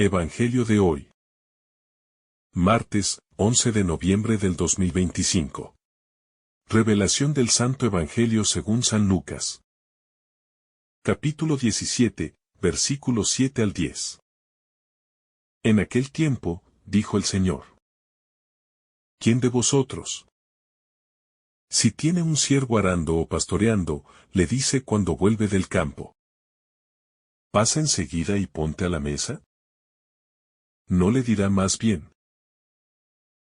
Evangelio de hoy. Martes, 11 de noviembre del 2025. Revelación del Santo Evangelio según San Lucas. Capítulo 17, versículos 7 al 10. En aquel tiempo, dijo el Señor: ¿Quién de vosotros, si tiene un siervo arando o pastoreando, le dice cuando vuelve del campo: pasa enseguida y ponte a la mesa? ¿No le dirá más bien: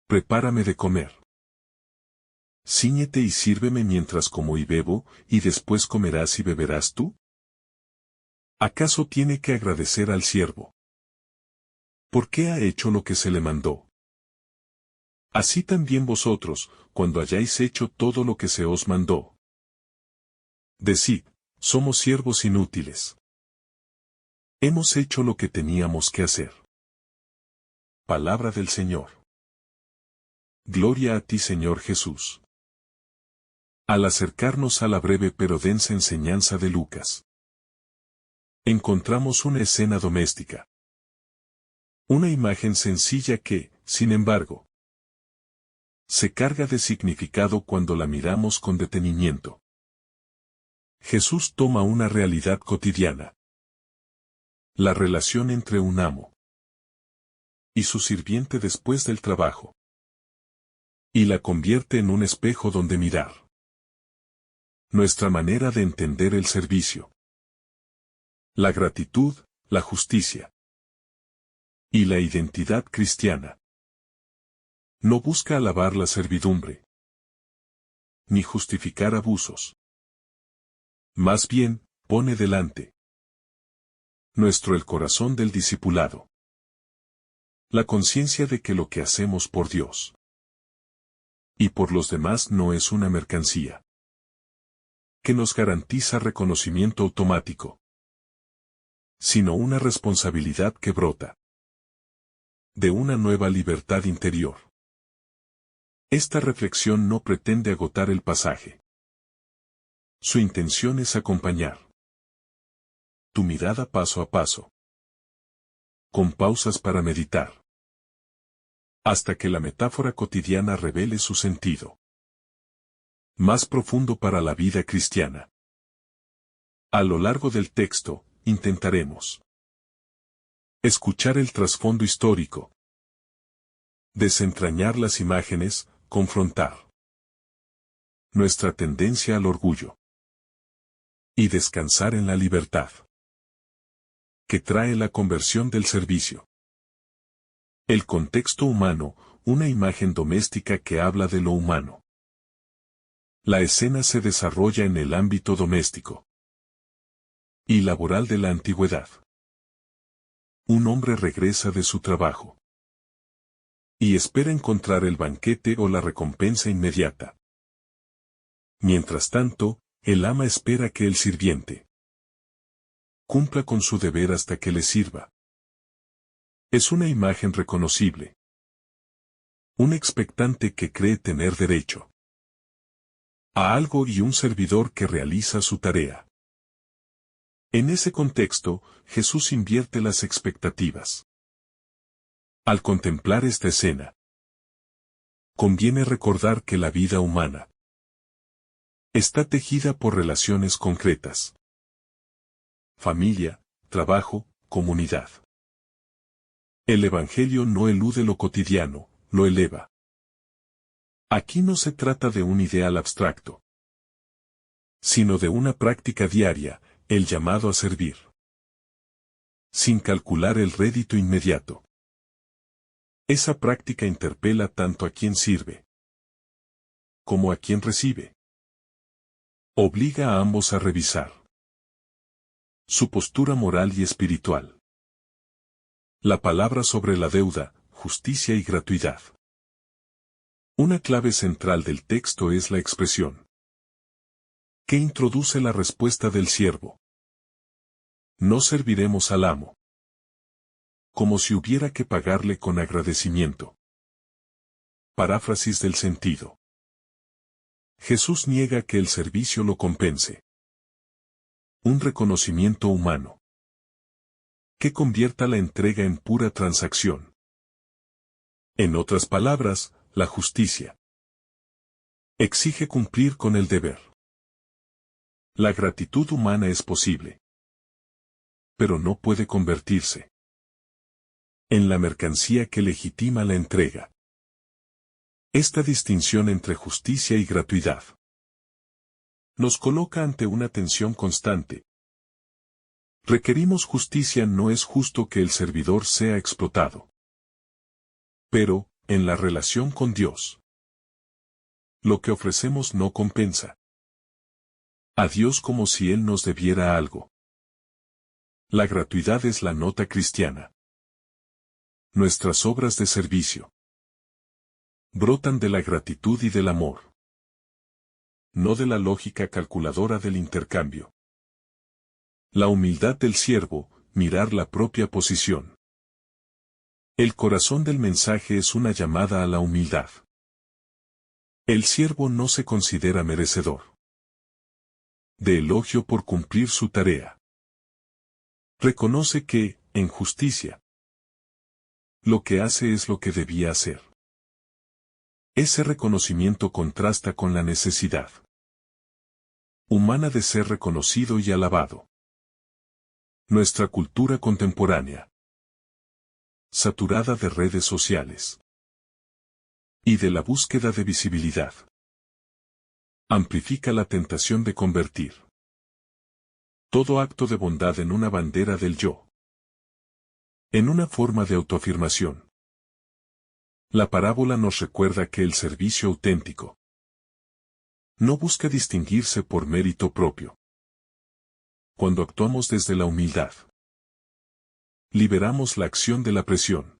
prepárame de comer? Cíñete y sírveme mientras como y bebo, y después comerás y beberás tú? ¿Acaso tiene que agradecer al siervo? ¿Por qué ha hecho lo que se le mandó? Así también vosotros, cuando hayáis hecho todo lo que se os mandó, decid: somos siervos inútiles. Hemos hecho lo que teníamos que hacer. Palabra del Señor. Gloria a ti, Señor Jesús. Al acercarnos a la breve pero densa enseñanza de Lucas, encontramos una escena doméstica. Una imagen sencilla que, sin embargo, se carga de significado cuando la miramos con detenimiento. Jesús toma una realidad cotidiana, la relación entre un amo y su sirviente después del trabajo, y la convierte en un espejo donde mirar nuestra manera de entender el servicio, la gratitud, la justicia y la identidad cristiana. No busca alabar la servidumbre, ni justificar abusos. Más bien, pone delante nuestro el corazón del discipulado, la conciencia de que lo que hacemos por Dios y por los demás no es una mercancía que nos garantiza reconocimiento automático, sino una responsabilidad que brota de una nueva libertad interior. Esta reflexión no pretende agotar el pasaje. Su intención es acompañar tu mirada paso a paso, con pausas para meditar, hasta que la metáfora cotidiana revele su sentido más profundo para la vida cristiana. A lo largo del texto, intentaremos escuchar el trasfondo histórico, desentrañar las imágenes, confrontar nuestra tendencia al orgullo y descansar en la libertad que trae la conversión del servicio. El contexto humano, una imagen doméstica que habla de lo humano. La escena se desarrolla en el ámbito doméstico y laboral de la antigüedad. Un hombre regresa de su trabajo y espera encontrar el banquete o la recompensa inmediata. Mientras tanto, el ama espera que el sirviente cumpla con su deber hasta que le sirva. Es una imagen reconocible. Un expectante que cree tener derecho a algo y un servidor que realiza su tarea. En ese contexto, Jesús invierte las expectativas. Al contemplar esta escena, conviene recordar que la vida humana está tejida por relaciones concretas: familia, trabajo, comunidad. El Evangelio no elude lo cotidiano, lo eleva. Aquí no se trata de un ideal abstracto, sino de una práctica diaria, el llamado a servir, sin calcular el rédito inmediato. Esa práctica interpela tanto a quien sirve como a quien recibe. Obliga a ambos a revisar su postura moral y espiritual. La palabra sobre la deuda, justicia y gratuidad. Una clave central del texto es la expresión que introduce la respuesta del siervo: no serviremos al amo, como si hubiera que pagarle con agradecimiento. Paráfrasis del sentido. Jesús niega que el servicio lo compense. Un reconocimiento humano que convierta la entrega en pura transacción. En otras palabras, la justicia exige cumplir con el deber. La gratitud humana es posible, pero no puede convertirse en la mercancía que legitima la entrega. Esta distinción entre justicia y gratuidad nos coloca ante una tensión constante. Requerimos justicia, no es justo que el servidor sea explotado. Pero, en la relación con Dios, lo que ofrecemos no compensa a Dios como si Él nos debiera algo. La gratuidad es la nota cristiana. Nuestras obras de servicio brotan de la gratitud y del amor, no de la lógica calculadora del intercambio. La humildad del siervo, mirar la propia posición. El corazón del mensaje es una llamada a la humildad. El siervo no se considera merecedor de elogio por cumplir su tarea. Reconoce que, en justicia, lo que hace es lo que debía hacer. Ese reconocimiento contrasta con la necesidad humana de ser reconocido y alabado. Nuestra cultura contemporánea, saturada de redes sociales y de la búsqueda de visibilidad, amplifica la tentación de convertir todo acto de bondad en una bandera del yo, en una forma de autoafirmación. La parábola nos recuerda que el servicio auténtico no busca distinguirse por mérito propio. Cuando actuamos desde la humildad, liberamos la acción de la presión,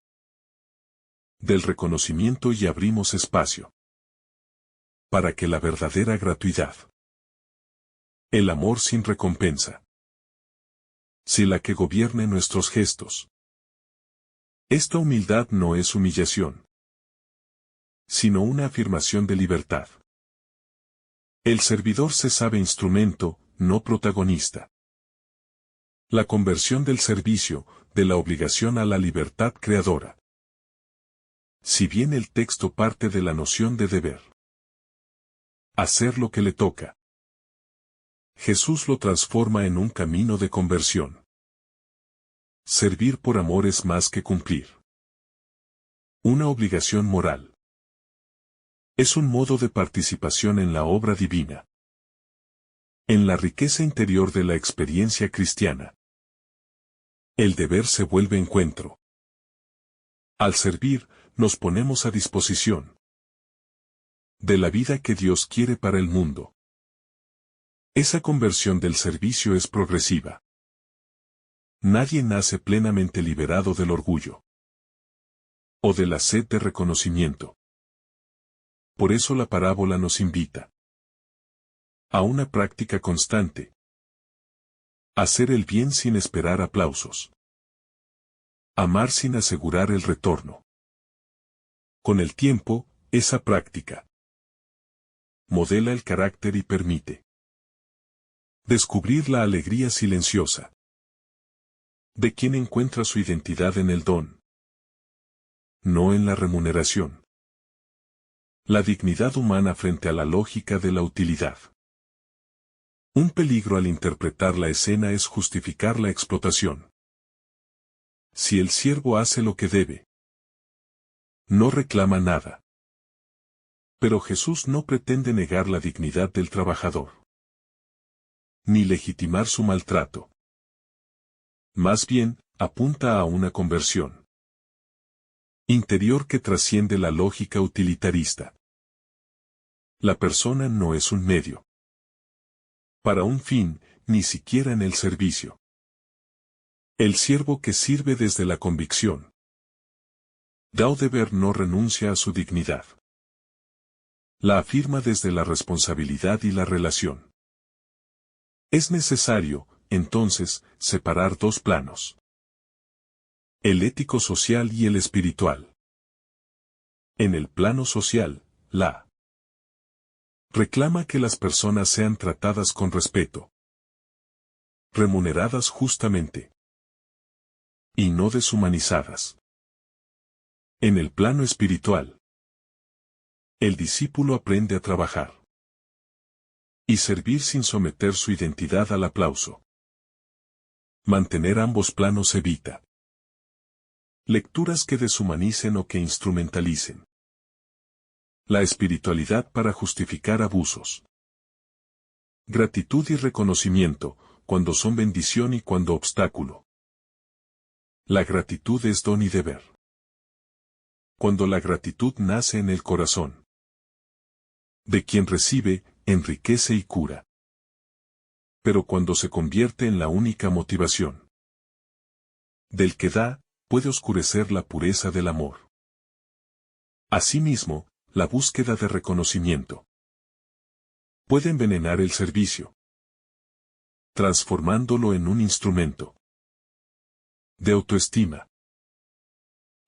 del reconocimiento y abrimos espacio para que la verdadera gratuidad, el amor sin recompensa, sea la que gobierne nuestros gestos. Esta humildad no es humillación, sino una afirmación de libertad. El servidor se sabe instrumento, no protagonista. La conversión del servicio, de la obligación a la libertad creadora. Si bien el texto parte de la noción de deber, hacer lo que le toca, Jesús lo transforma en un camino de conversión. Servir por amor es más que cumplir una obligación moral. Es un modo de participación en la obra divina, en la riqueza interior de la experiencia cristiana. El deber se vuelve encuentro. Al servir, nos ponemos a disposición de la vida que Dios quiere para el mundo. Esa conversión del servicio es progresiva. Nadie nace plenamente liberado del orgullo o de la sed de reconocimiento. Por eso la parábola nos invita a una práctica constante. Hacer el bien sin esperar aplausos. Amar sin asegurar el retorno. Con el tiempo, esa práctica modela el carácter y permite descubrir la alegría silenciosa de quien encuentra su identidad en el don, no en la remuneración. La dignidad humana frente a la lógica de la utilidad. Un peligro al interpretar la escena es justificar la explotación. Si el siervo hace lo que debe, no reclama nada. Pero Jesús no pretende negar la dignidad del trabajador, ni legitimar su maltrato. Más bien, apunta a una conversión interior que trasciende la lógica utilitarista. La persona no es un medio para un fin, ni siquiera en el servicio. El siervo que sirve desde la convicción da deber no renuncia a su dignidad. La afirma desde la responsabilidad y la relación. Es necesario, entonces, separar dos planos: el ético-social y el espiritual. En el plano social, la reclama que las personas sean tratadas con respeto, remuneradas justamente, y no deshumanizadas. En el plano espiritual, el discípulo aprende a trabajar y servir sin someter su identidad al aplauso. Mantener ambos planos evita lecturas que deshumanicen o que instrumentalicen la espiritualidad para justificar abusos. Gratitud y reconocimiento, cuando son bendición y cuando obstáculo. La gratitud es don y deber. Cuando la gratitud nace en el corazón de quien recibe, enriquece y cura. Pero cuando se convierte en la única motivación del que da, puede oscurecer la pureza del amor. Asimismo, la búsqueda de reconocimiento puede envenenar el servicio, transformándolo en un instrumento de autoestima.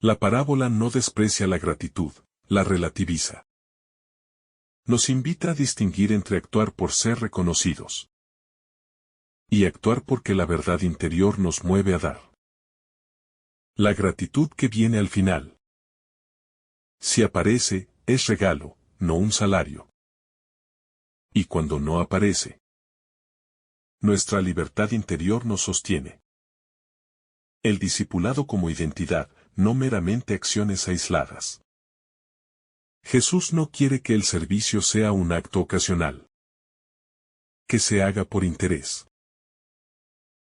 La parábola no desprecia la gratitud, la relativiza. Nos invita a distinguir entre actuar por ser reconocidos y actuar porque la verdad interior nos mueve a dar. La gratitud que viene al final, si aparece, es regalo, no un salario. Y cuando no aparece, nuestra libertad interior nos sostiene. El discipulado como identidad, no meramente acciones aisladas. Jesús no quiere que el servicio sea un acto ocasional, que se haga por interés.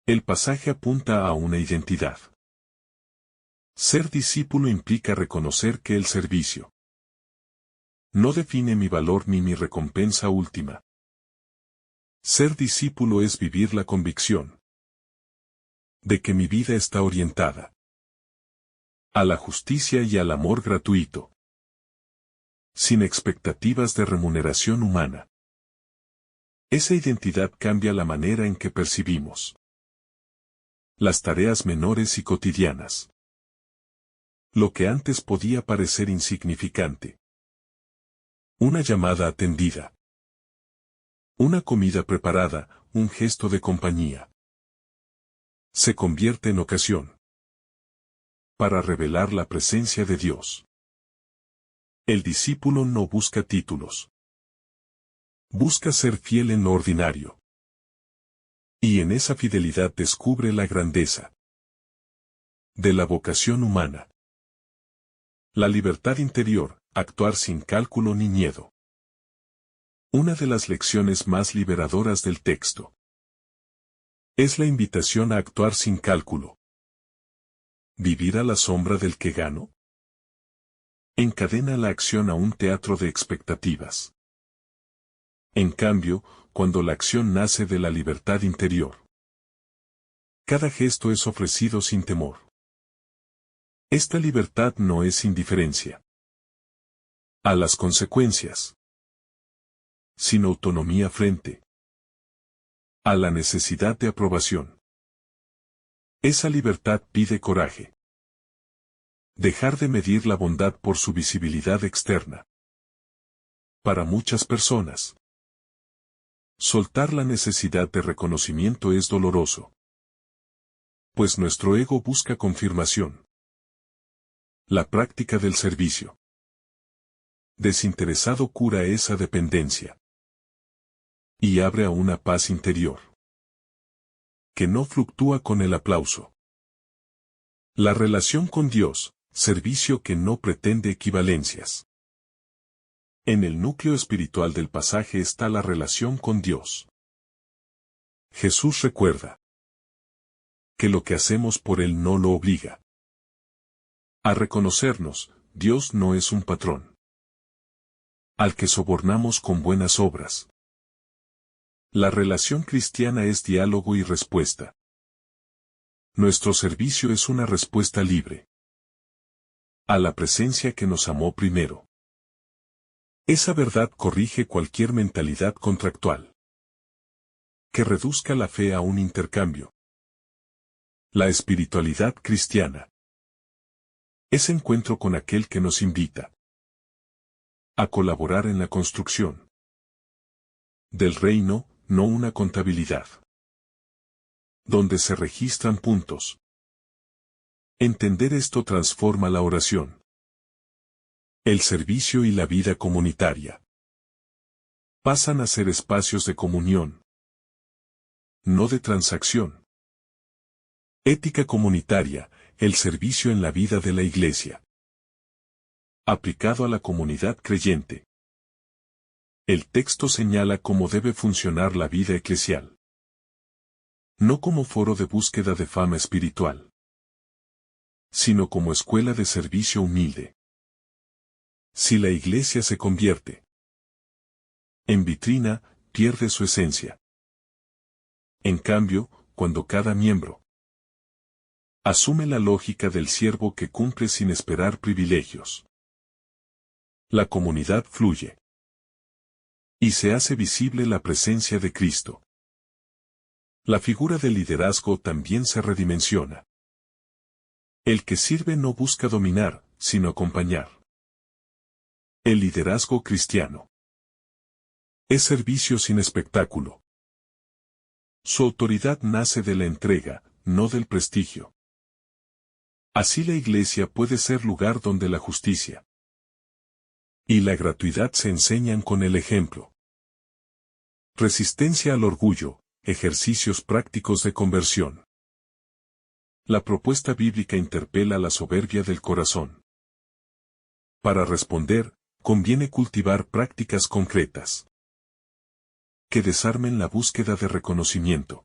El pasaje apunta a una identidad. Ser discípulo implica reconocer que el servicio no define mi valor ni mi recompensa última. Ser discípulo es vivir la convicción de que mi vida está orientada a la justicia y al amor gratuito, sin expectativas de remuneración humana. Esa identidad cambia la manera en que percibimos las tareas menores y cotidianas. Lo que antes podía parecer insignificante. Una llamada atendida. Una comida preparada, un gesto de compañía. Se convierte en ocasión para revelar la presencia de Dios. El discípulo no busca títulos. Busca ser fiel en lo ordinario. Y en esa fidelidad descubre la grandeza de la vocación humana. La libertad interior, actuar sin cálculo ni miedo. Una de las lecciones más liberadoras del texto es la invitación a actuar sin cálculo. ¿Vivir a la sombra del que gano? Encadena la acción a un teatro de expectativas. En cambio, cuando la acción nace de la libertad interior, cada gesto es ofrecido sin temor. Esta libertad no es indiferencia a las consecuencias, sino autonomía frente a la necesidad de aprobación. Esa libertad pide coraje. Dejar de medir la bondad por su visibilidad externa. Para muchas personas, soltar la necesidad de reconocimiento es doloroso, pues nuestro ego busca confirmación. La práctica del servicio desinteresado cura esa dependencia y abre a una paz interior que no fluctúa con el aplauso. La relación con Dios, servicio que no pretende equivalencias. En el núcleo espiritual del pasaje está la relación con Dios. Jesús recuerda que lo que hacemos por Él no lo obliga a reconocernos. Dios no es un patrón al que sobornamos con buenas obras. La relación cristiana es diálogo y respuesta. Nuestro servicio es una respuesta libre a la presencia que nos amó primero. Esa verdad corrige cualquier mentalidad contractual que reduzca la fe a un intercambio. La espiritualidad cristiana es encuentro con aquel que nos invita a colaborar en la construcción del reino, no una contabilidad donde se registran puntos Entender esto transforma la oración, el servicio y la vida comunitaria. Pasan a ser espacios de comunión, no de transacción. Ética comunitaria, el servicio en la vida de la Iglesia. Aplicado a la comunidad creyente. El texto señala cómo debe funcionar la vida eclesial. No como foro de búsqueda de fama espiritual, sino como escuela de servicio humilde. Si la Iglesia se convierte en vitrina, pierde su esencia. En cambio, cuando cada miembro asume la lógica del siervo que cumple sin esperar privilegios, la comunidad fluye y se hace visible la presencia de Cristo. La figura del liderazgo también se redimensiona. El que sirve no busca dominar, sino acompañar. El liderazgo cristiano es servicio sin espectáculo. Su autoridad nace de la entrega, no del prestigio. Así la Iglesia puede ser lugar donde la justicia y la gratuidad se enseñan con el ejemplo. Resistencia al orgullo, ejercicios prácticos de conversión. La propuesta bíblica interpela la soberbia del corazón. Para responder, conviene cultivar prácticas concretas que desarmen la búsqueda de reconocimiento.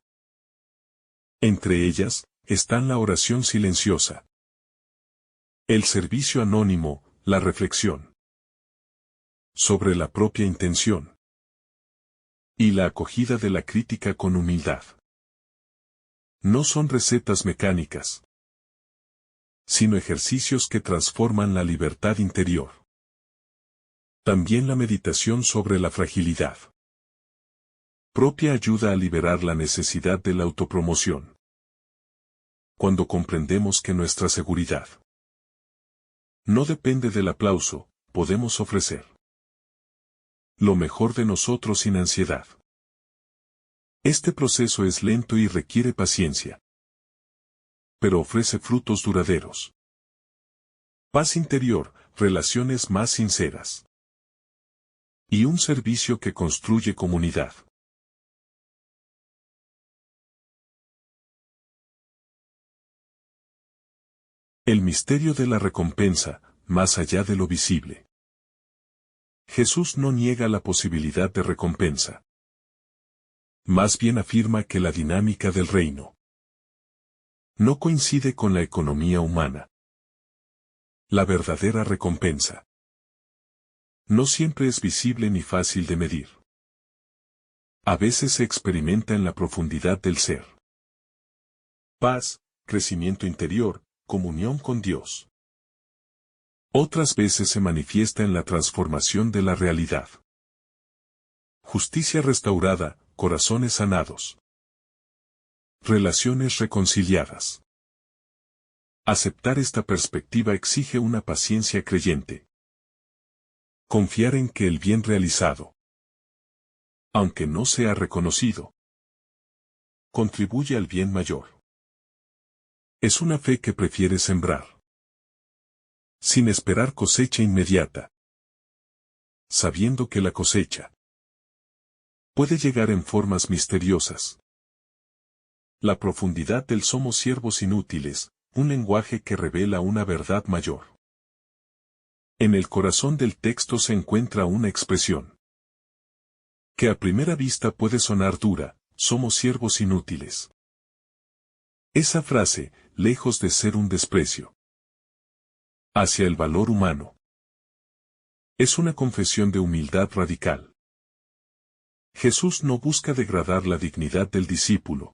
Entre ellas, están la oración silenciosa, el servicio anónimo, la reflexión sobre la propia intención y la acogida de la crítica con humildad. No son recetas mecánicas, sino ejercicios que transforman la libertad interior. También la meditación sobre la fragilidad propia ayuda a liberar la necesidad de la autopromoción. Cuando comprendemos que nuestra seguridad no depende del aplauso, podemos ofrecer lo mejor de nosotros sin ansiedad. Este proceso es lento y requiere paciencia, pero ofrece frutos duraderos. Paz interior, relaciones más sinceras y un servicio que construye comunidad. El misterio de la recompensa, más allá de lo visible. Jesús no niega la posibilidad de recompensa. Más bien afirma que la dinámica del reino no coincide con la economía humana. La verdadera recompensa no siempre es visible ni fácil de medir. A veces se experimenta en la profundidad del ser. Paz, crecimiento interior, comunión con Dios. Otras veces se manifiesta en la transformación de la realidad. Justicia restaurada, corazones sanados. Relaciones reconciliadas. Aceptar esta perspectiva exige una paciencia creyente. Confiar en que el bien realizado, aunque no sea reconocido, contribuye al bien mayor. Es una fe que prefiere sembrar, sin esperar cosecha inmediata, sabiendo que la cosecha puede llegar en formas misteriosas. La profundidad del somos siervos inútiles, un lenguaje que revela una verdad mayor. En el corazón del texto se encuentra una expresión que a primera vista puede sonar dura: somos siervos inútiles. Esa frase, lejos de ser un desprecio hacia el valor humano, es una confesión de humildad radical. Jesús no busca degradar la dignidad del discípulo.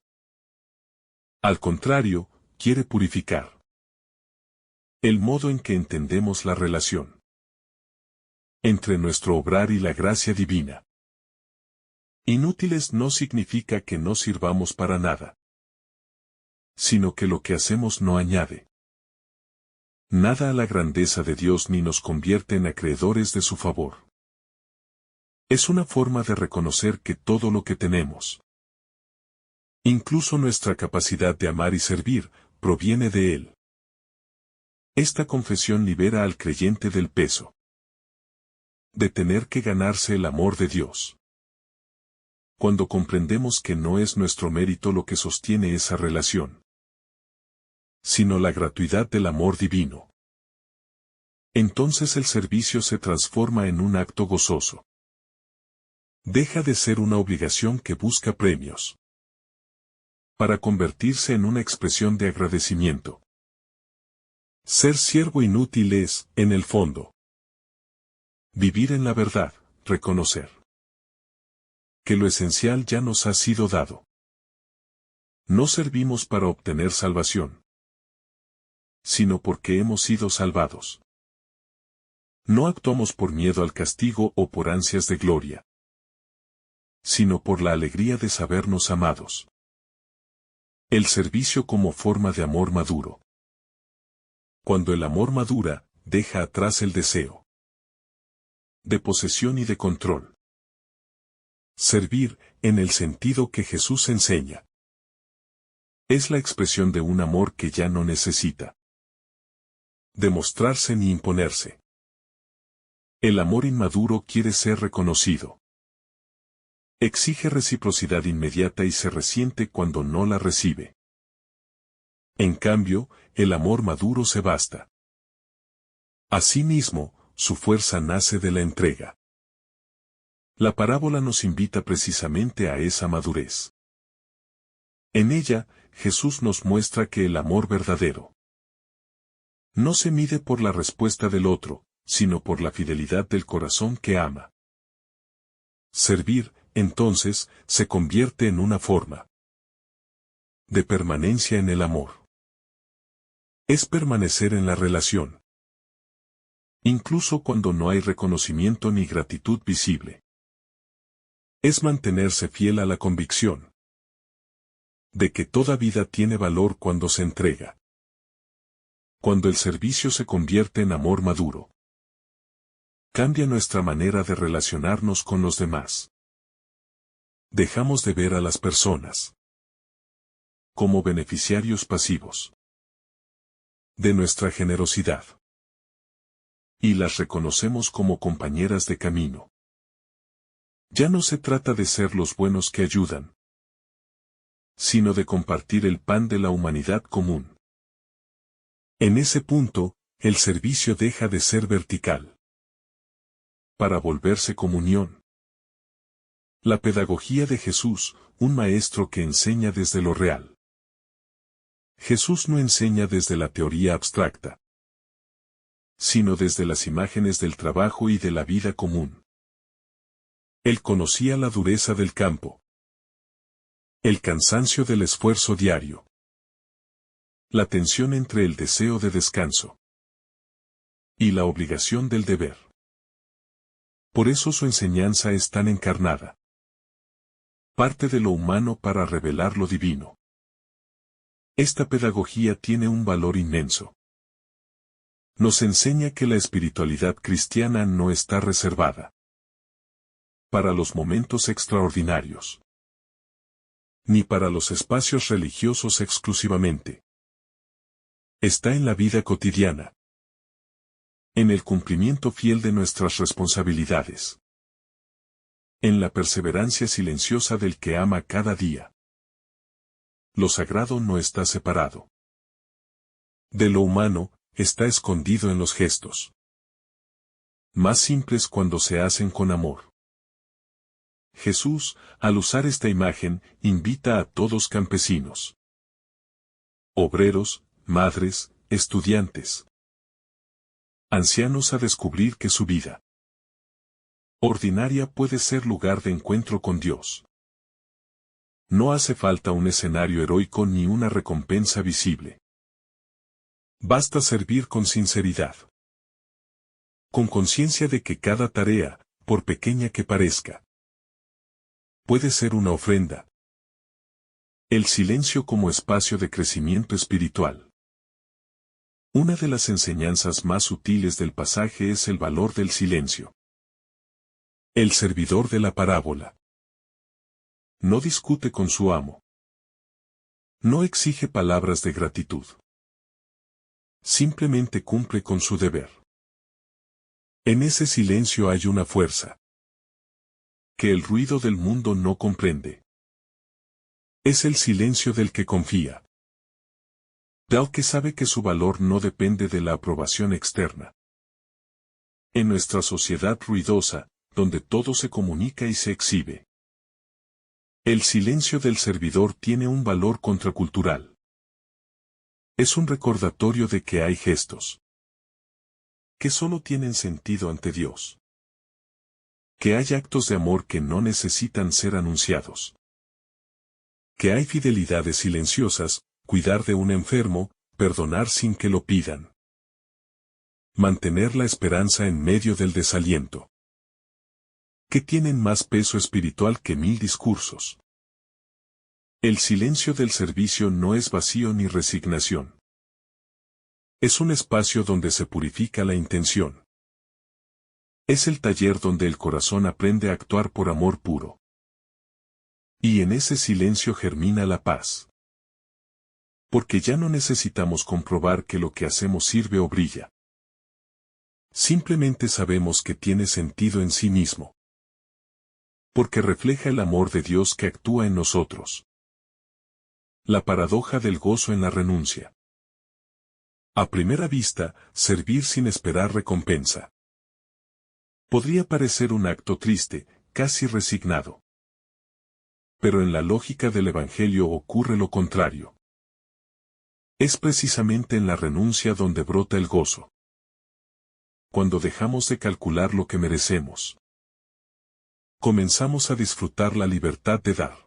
Al contrario, quiere purificar el modo en que entendemos la relación entre nuestro obrar y la gracia divina. Inútiles no significa que no sirvamos para nada, sino que lo que hacemos no añade nada a la grandeza de Dios ni nos convierte en acreedores de su favor. Es una forma de reconocer que todo lo que tenemos, incluso nuestra capacidad de amar y servir, proviene de Él. Esta confesión libera al creyente del peso de tener que ganarse el amor de Dios. Cuando comprendemos que no es nuestro mérito lo que sostiene esa relación, sino la gratuidad del amor divino, entonces el servicio se transforma en un acto gozoso. Deja de ser una obligación que busca premios, para convertirse en una expresión de agradecimiento. Ser siervo inútil es, en el fondo, vivir en la verdad, reconocer que lo esencial ya nos ha sido dado. No servimos para obtener salvación, sino porque hemos sido salvados. No actuamos por miedo al castigo o por ansias de gloria, sino por la alegría de sabernos amados. El servicio como forma de amor maduro. Cuando el amor madura, deja atrás el deseo de posesión y de control. Servir, en el sentido que Jesús enseña, es la expresión de un amor que ya no necesita demostrarse ni imponerse. El amor inmaduro quiere ser reconocido. Exige reciprocidad inmediata y se resiente cuando no la recibe. En cambio, el amor maduro se basta. Asimismo, su fuerza nace de la entrega. La parábola nos invita precisamente a esa madurez. En ella, Jesús nos muestra que el amor verdadero no se mide por la respuesta del otro, sino por la fidelidad del corazón que ama. Servir, entonces, se convierte en una forma de permanencia en el amor. Es permanecer en la relación, incluso cuando no hay reconocimiento ni gratitud visible. Es mantenerse fiel a la convicción de que toda vida tiene valor cuando se entrega. Cuando el servicio se convierte en amor maduro, cambia nuestra manera de relacionarnos con los demás. Dejamos de ver a las personas como beneficiarios pasivos de nuestra generosidad y las reconocemos como compañeras de camino. Ya no se trata de ser los buenos que ayudan, sino de compartir el pan de la humanidad común. En ese punto, el servicio deja de ser vertical para volverse comunión. La pedagogía de Jesús, un maestro que enseña desde lo real. Jesús no enseña desde la teoría abstracta, sino desde las imágenes del trabajo y de la vida común. Él conocía la dureza del campo, el cansancio del esfuerzo diario, la tensión entre el deseo de descanso y la obligación del deber. Por eso su enseñanza es tan encarnada. Parte de lo humano para revelar lo divino. Esta pedagogía tiene un valor inmenso. Nos enseña que la espiritualidad cristiana no está reservada para los momentos extraordinarios, ni para los espacios religiosos exclusivamente. Está en la vida cotidiana, en el cumplimiento fiel de nuestras responsabilidades, en la perseverancia silenciosa del que ama cada día. Lo sagrado no está separado de lo humano, está escondido en los gestos más simples cuando se hacen con amor. Jesús, al usar esta imagen, invita a todos campesinos, obreros, madres, estudiantes, ancianos a descubrir que su vida ordinaria puede ser lugar de encuentro con Dios. No hace falta un escenario heroico ni una recompensa visible. Basta servir con sinceridad, con conciencia de que cada tarea, por pequeña que parezca, puede ser una ofrenda. El silencio como espacio de crecimiento espiritual. Una de las enseñanzas más sutiles del pasaje es el valor del silencio. El servidor de la parábola no discute con su amo. No exige palabras de gratitud. Simplemente cumple con su deber. En ese silencio hay una fuerza que el ruido del mundo no comprende. Es el silencio del que confía. Del que sabe que su valor no depende de la aprobación externa. En nuestra sociedad ruidosa, donde todo se comunica y se exhibe, el silencio del servidor tiene un valor contracultural. Es un recordatorio de que hay gestos que solo tienen sentido ante Dios. Que hay actos de amor que no necesitan ser anunciados. Que hay fidelidades silenciosas, cuidar de un enfermo, perdonar sin que lo pidan. Mantener la esperanza en medio del desaliento. Que tienen más peso espiritual que 1000 discursos. El silencio del servicio no es vacío ni resignación. Es un espacio donde se purifica la intención. Es el taller donde el corazón aprende a actuar por amor puro. Y en ese silencio germina la paz. Porque ya no necesitamos comprobar que lo que hacemos sirve o brilla. Simplemente sabemos que tiene sentido en sí mismo. Porque refleja el amor de Dios que actúa en nosotros. La paradoja del gozo en la renuncia. A primera vista, servir sin esperar recompensa. Podría parecer un acto triste, casi resignado. Pero en la lógica del Evangelio ocurre lo contrario. Es precisamente en la renuncia donde brota el gozo. Cuando dejamos de calcular lo que merecemos, comenzamos a disfrutar la libertad de dar.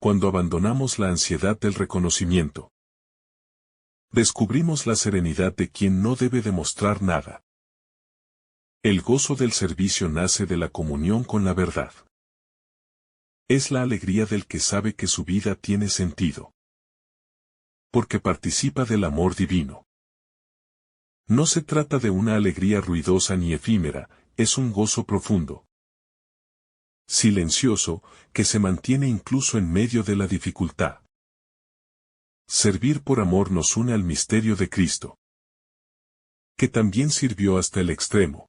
Cuando abandonamos la ansiedad del reconocimiento, descubrimos la serenidad de quien no debe demostrar nada. El gozo del servicio nace de la comunión con la verdad. Es la alegría del que sabe que su vida tiene sentido. Porque participa del amor divino. No se trata de una alegría ruidosa ni efímera, es un gozo profundo. Silencioso, que se mantiene incluso en medio de la dificultad. Servir por amor nos une al misterio de Cristo. Que también sirvió hasta el extremo.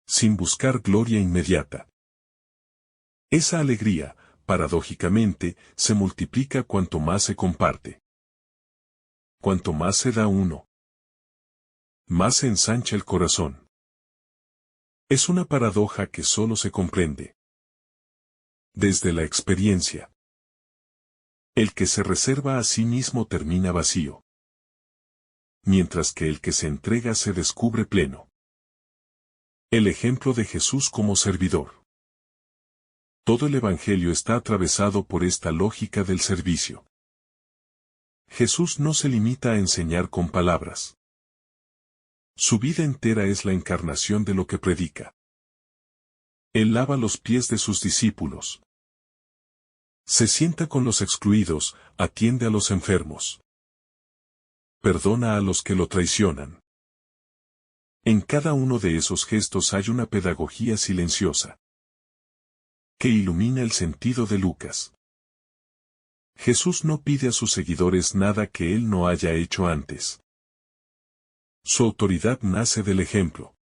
Sin buscar gloria inmediata. Esa alegría, paradójicamente, se multiplica cuanto más se comparte. Cuanto más se da uno, más se ensancha el corazón. Es una paradoja que solo se comprende desde la experiencia. El que se reserva a sí mismo termina vacío, mientras que el que se entrega se descubre pleno. El ejemplo de Jesús como servidor. Todo el Evangelio está atravesado por esta lógica del servicio. Jesús no se limita a enseñar con palabras. Su vida entera es la encarnación de lo que predica. Él lava los pies de sus discípulos. Se sienta con los excluidos, atiende a los enfermos. Perdona a los que lo traicionan. En cada uno de esos gestos hay una pedagogía silenciosa que ilumina el sentido de Lucas. Jesús no pide a sus seguidores nada que él no haya hecho antes. Su autoridad nace del ejemplo.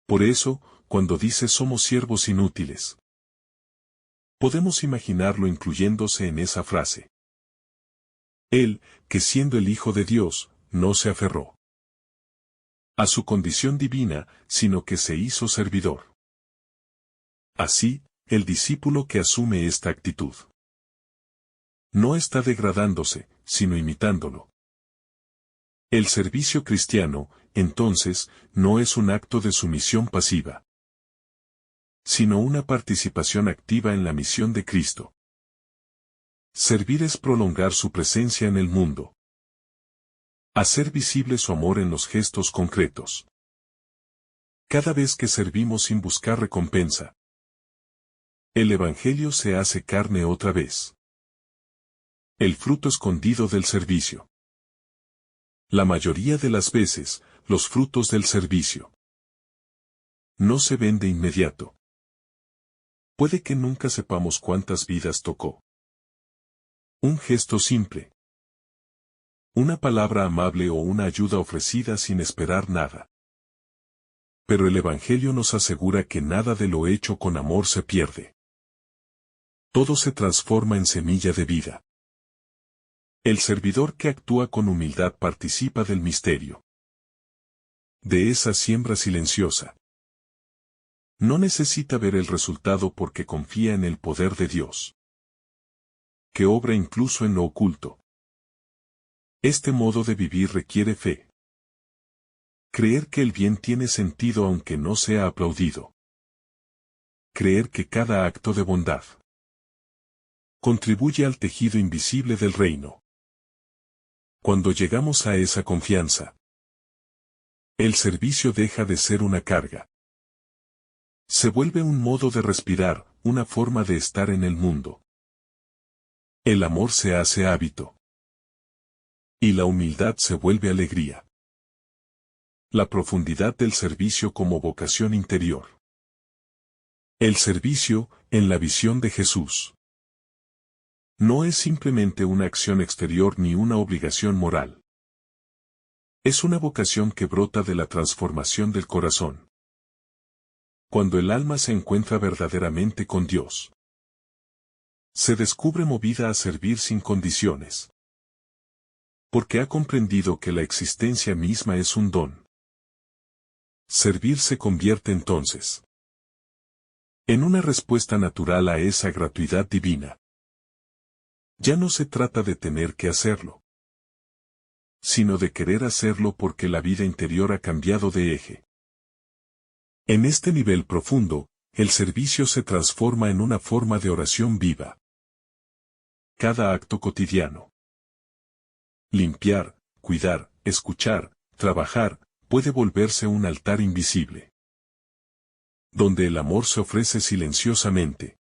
Por eso, cuando dice somos siervos inútiles, podemos imaginarlo incluyéndose en esa frase. Él, que siendo el Hijo de Dios, no se aferró a su condición divina, sino que se hizo servidor. Así, el discípulo que asume esta actitud no está degradándose, sino imitándolo. El servicio cristiano, entonces, no es un acto de sumisión pasiva, sino una participación activa en la misión de Cristo. Servir es prolongar su presencia en el mundo. Hacer visible su amor en los gestos concretos. Cada vez que servimos sin buscar recompensa, el Evangelio se hace carne otra vez. El fruto escondido del servicio. La mayoría de las veces, los frutos del servicio no se ven de inmediato. Puede que nunca sepamos cuántas vidas tocó. Un gesto simple. Una palabra amable o una ayuda ofrecida sin esperar nada. Pero el Evangelio nos asegura que nada de lo hecho con amor se pierde. Todo se transforma en semilla de vida. El servidor que actúa con humildad participa del misterio. De esa siembra silenciosa. No necesita ver el resultado porque confía en el poder de Dios, que obra incluso en lo oculto. Este modo de vivir requiere fe. Creer que el bien tiene sentido aunque no sea aplaudido. Creer que cada acto de bondad contribuye al tejido invisible del reino. Cuando llegamos a esa confianza, el servicio deja de ser una carga. Se vuelve un modo de respirar, una forma de estar en el mundo. El amor se hace hábito. Y la humildad se vuelve alegría. La profundidad del servicio como vocación interior. El servicio, en la visión de Jesús, no es simplemente una acción exterior ni una obligación moral. Es una vocación que brota de la transformación del corazón. Cuando el alma se encuentra verdaderamente con Dios, se descubre movida a servir sin condiciones. Porque ha comprendido que la existencia misma es un don. Servir se convierte entonces en una respuesta natural a esa gratuidad divina. Ya no se trata de tener que hacerlo, sino de querer hacerlo porque la vida interior ha cambiado de eje. En este nivel profundo, el servicio se transforma en una forma de oración viva. Cada acto cotidiano. Limpiar, cuidar, escuchar, trabajar, puede volverse un altar invisible, donde el amor se ofrece silenciosamente.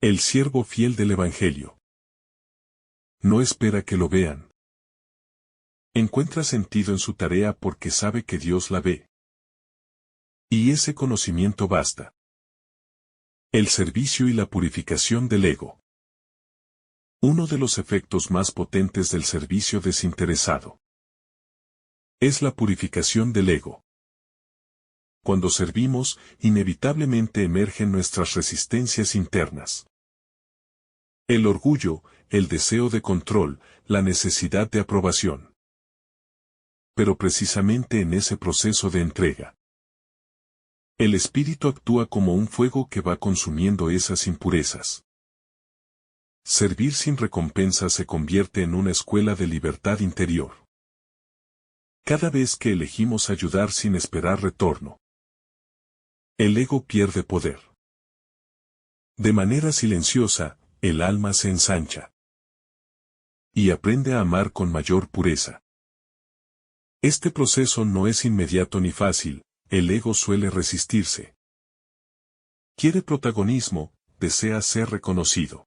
El siervo fiel del Evangelio no espera que lo vean. Encuentra sentido en su tarea porque sabe que Dios la ve. Y ese conocimiento basta. El servicio y la purificación del ego. Uno de los efectos más potentes del servicio desinteresado es la purificación del ego. Cuando servimos, inevitablemente emergen nuestras resistencias internas. El orgullo, el deseo de control, la necesidad de aprobación. Pero precisamente en ese proceso de entrega, el espíritu actúa como un fuego que va consumiendo esas impurezas. Servir sin recompensa se convierte en una escuela de libertad interior. Cada vez que elegimos ayudar sin esperar retorno, el ego pierde poder. De manera silenciosa, el alma se ensancha y aprende a amar con mayor pureza. Este proceso no es inmediato ni fácil, el ego suele resistirse. Quiere protagonismo, desea ser reconocido.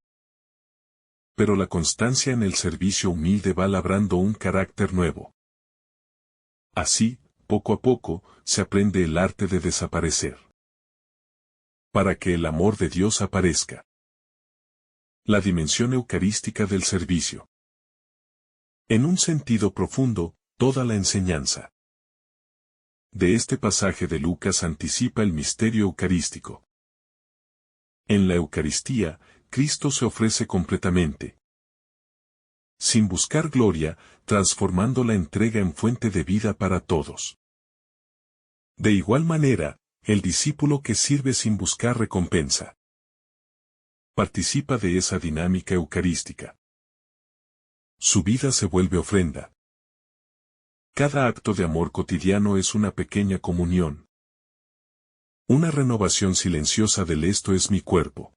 Pero la constancia en el servicio humilde va labrando un carácter nuevo. Así, poco a poco, se aprende el arte de desaparecer, para que el amor de Dios aparezca. La dimensión eucarística del servicio. En un sentido profundo, toda la enseñanza de este pasaje de Lucas anticipa el misterio eucarístico. En la Eucaristía, Cristo se ofrece completamente, sin buscar gloria, transformando la entrega en fuente de vida para todos. De igual manera, el discípulo que sirve sin buscar recompensa participa de esa dinámica eucarística. Su vida se vuelve ofrenda. Cada acto de amor cotidiano es una pequeña comunión. Una renovación silenciosa del esto es mi cuerpo,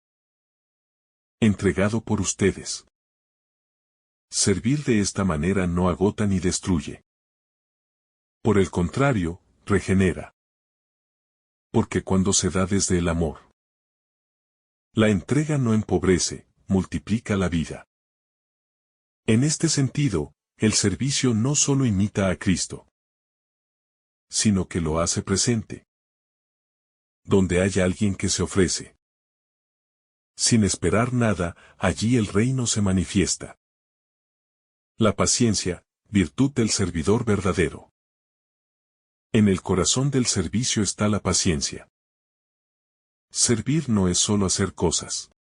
entregado por ustedes. Servir de esta manera no agota ni destruye. Por el contrario, regenera. Porque cuando se da desde el amor, la entrega no empobrece, multiplica la vida. En este sentido, el servicio no solo imita a Cristo, sino que lo hace presente. Donde haya alguien que se ofrece, sin esperar nada, allí el reino se manifiesta. La paciencia, virtud del servidor verdadero. En el corazón del servicio está la paciencia. Servir no es solo hacer cosas.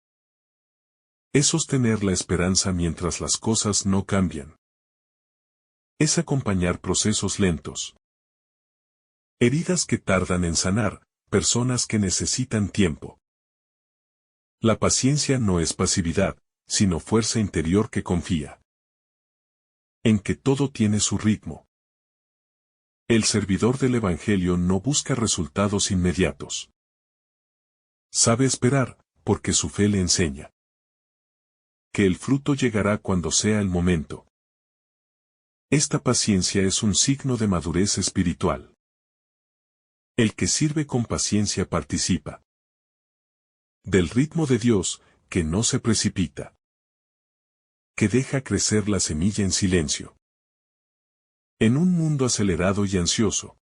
Es sostener la esperanza mientras las cosas no cambian. Es acompañar procesos lentos. Heridas que tardan en sanar, personas que necesitan tiempo. La paciencia no es pasividad, sino fuerza interior que confía en que todo tiene su ritmo. El servidor del Evangelio no busca resultados inmediatos. Sabe esperar, porque su fe le enseña que el fruto llegará cuando sea el momento. Esta paciencia es un signo de madurez espiritual. El que sirve con paciencia participa del ritmo de Dios, que no se precipita, que deja crecer la semilla en silencio. En un mundo acelerado y ansioso,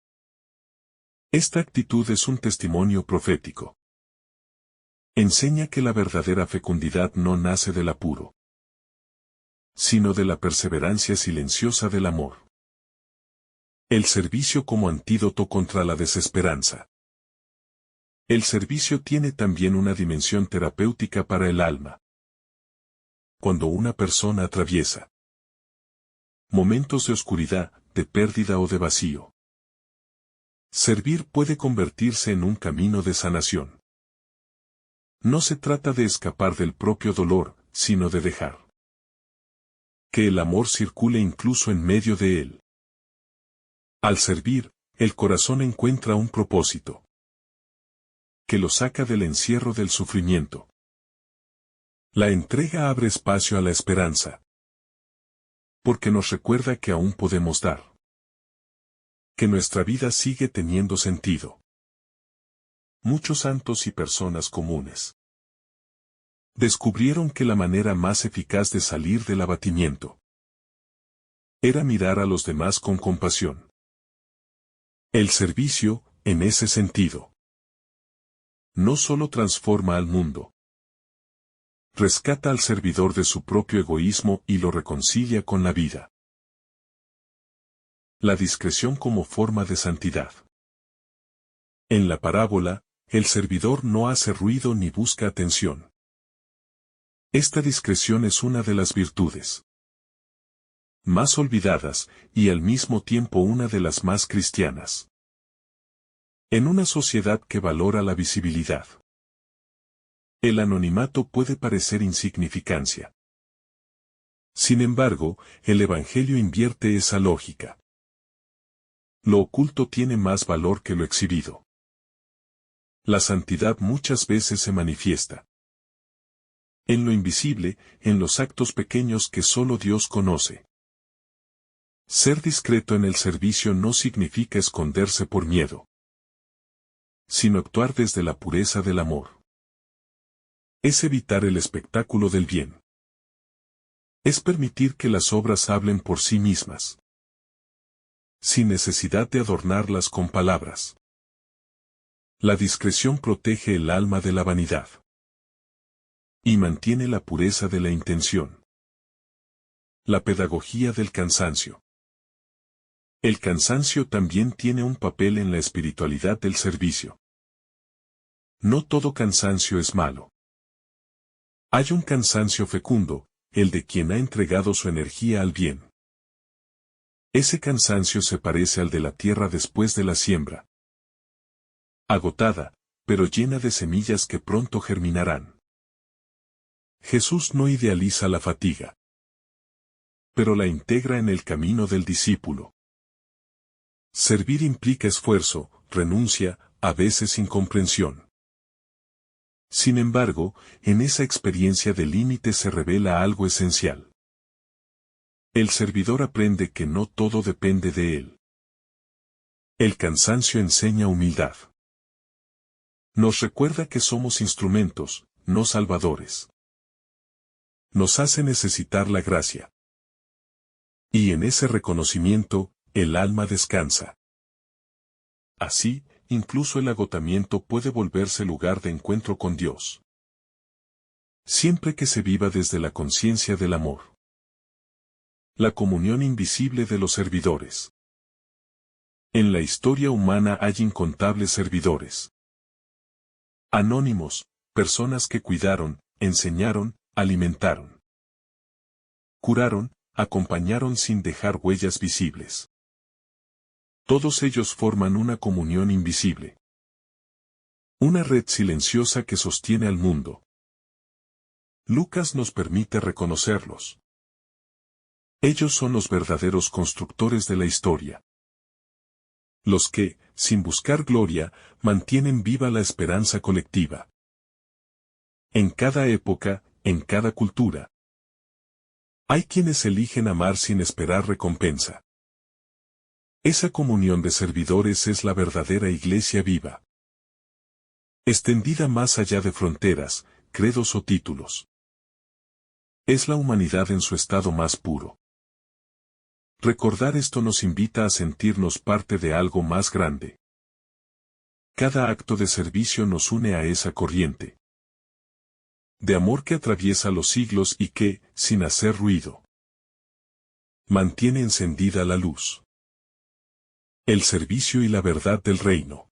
esta actitud es un testimonio profético. Enseña que la verdadera fecundidad no nace del apuro, sino de la perseverancia silenciosa del amor. El servicio como antídoto contra la desesperanza. El servicio tiene también una dimensión terapéutica para el alma. Cuando una persona atraviesa momentos de oscuridad, de pérdida o de vacío, servir puede convertirse en un camino de sanación. No se trata de escapar del propio dolor, sino de dejar que el amor circule incluso en medio de él. Al servir, el corazón encuentra un propósito que lo saca del encierro del sufrimiento. La entrega abre espacio a la esperanza, porque nos recuerda que aún podemos dar, que nuestra vida sigue teniendo sentido. Muchos santos y personas comunes descubrieron que la manera más eficaz de salir del abatimiento era mirar a los demás con compasión. El servicio, en ese sentido, no solo transforma al mundo, rescata al servidor de su propio egoísmo y lo reconcilia con la vida. La discreción como forma de santidad. En la parábola, el servidor no hace ruido ni busca atención. Esta discreción es una de las virtudes más olvidadas, y al mismo tiempo una de las más cristianas. En una sociedad que valora la visibilidad, el anonimato puede parecer insignificancia. Sin embargo, el Evangelio invierte esa lógica. Lo oculto tiene más valor que lo exhibido. La santidad muchas veces se manifiesta en lo invisible, en los actos pequeños que solo Dios conoce. Ser discreto en el servicio no significa esconderse por miedo, sino actuar desde la pureza del amor. Es evitar el espectáculo del bien. Es permitir que las obras hablen por sí mismas, sin necesidad de adornarlas con palabras. La discreción protege el alma de la vanidad y mantiene la pureza de la intención. La pedagogía del cansancio. El cansancio también tiene un papel en la espiritualidad del servicio. No todo cansancio es malo. Hay un cansancio fecundo, el de quien ha entregado su energía al bien. Ese cansancio se parece al de la tierra después de la siembra. Agotada, pero llena de semillas que pronto germinarán. Jesús no idealiza la fatiga, pero la integra en el camino del discípulo. Servir implica esfuerzo, renuncia, a veces incomprensión. Sin embargo, en esa experiencia de límite se revela algo esencial. El servidor aprende que no todo depende de él. El cansancio enseña humildad. Nos recuerda que somos instrumentos, no salvadores. Nos hace necesitar la gracia. Y en ese reconocimiento, el alma descansa. Así, incluso el agotamiento puede volverse lugar de encuentro con Dios. Siempre que se viva desde la conciencia del amor. La comunión invisible de los servidores. En la historia humana hay incontables servidores. Anónimos, personas que cuidaron, enseñaron, alimentaron. Curaron, acompañaron sin dejar huellas visibles. Todos ellos forman una comunión invisible. Una red silenciosa que sostiene al mundo. Lucas nos permite reconocerlos. Ellos son los verdaderos constructores de la historia. Los que, sin buscar gloria, mantienen viva la esperanza colectiva. En cada época, en cada cultura. Hay quienes eligen amar sin esperar recompensa. Esa comunión de servidores es la verdadera iglesia viva. Extendida más allá de fronteras, credos o títulos. Es la humanidad en su estado más puro. Recordar esto nos invita a sentirnos parte de algo más grande. Cada acto de servicio nos une a esa corriente de amor que atraviesa los siglos y que, sin hacer ruido, mantiene encendida la luz. El servicio y la verdad del reino.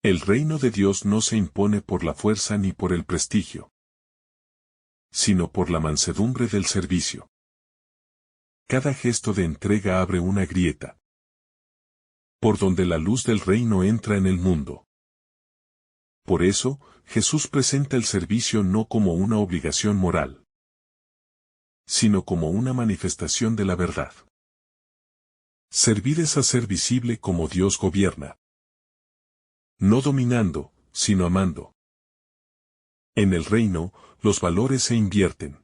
El reino de Dios no se impone por la fuerza ni por el prestigio, sino por la mansedumbre del servicio. Cada gesto de entrega abre una grieta, por donde la luz del reino entra en el mundo. Por eso, Jesús presenta el servicio no como una obligación moral, sino como una manifestación de la verdad. Servir es hacer visible cómo Dios gobierna. No dominando, sino amando. En el reino, los valores se invierten.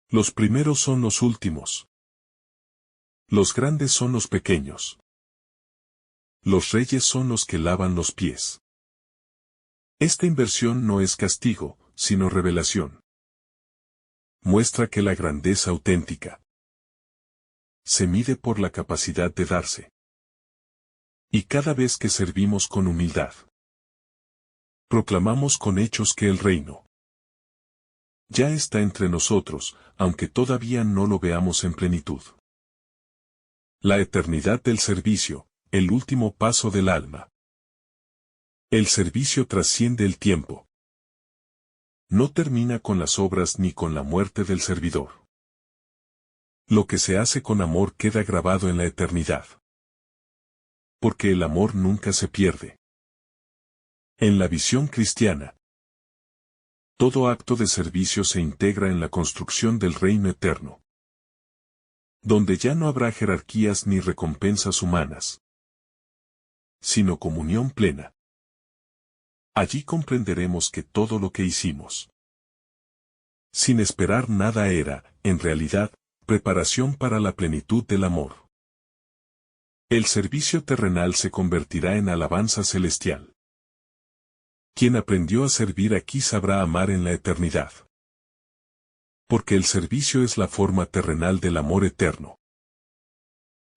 Los primeros son los últimos. Los grandes son los pequeños. Los reyes son los que lavan los pies. Esta inversión no es castigo, sino revelación. Muestra que la grandeza auténtica se mide por la capacidad de darse. Y cada vez que servimos con humildad, proclamamos con hechos que el reino ya está entre nosotros, aunque todavía no lo veamos en plenitud. La eternidad del servicio, el último paso del alma. El servicio trasciende el tiempo. No termina con las obras ni con la muerte del servidor. Lo que se hace con amor queda grabado en la eternidad. Porque el amor nunca se pierde. En la visión cristiana, todo acto de servicio se integra en la construcción del reino eterno, donde ya no habrá jerarquías ni recompensas humanas, sino comunión plena. Allí comprenderemos que todo lo que hicimos, sin esperar nada, era, en realidad, preparación para la plenitud del amor. El servicio terrenal se convertirá en alabanza celestial. Quien aprendió a servir aquí sabrá amar en la eternidad. Porque el servicio es la forma terrenal del amor eterno.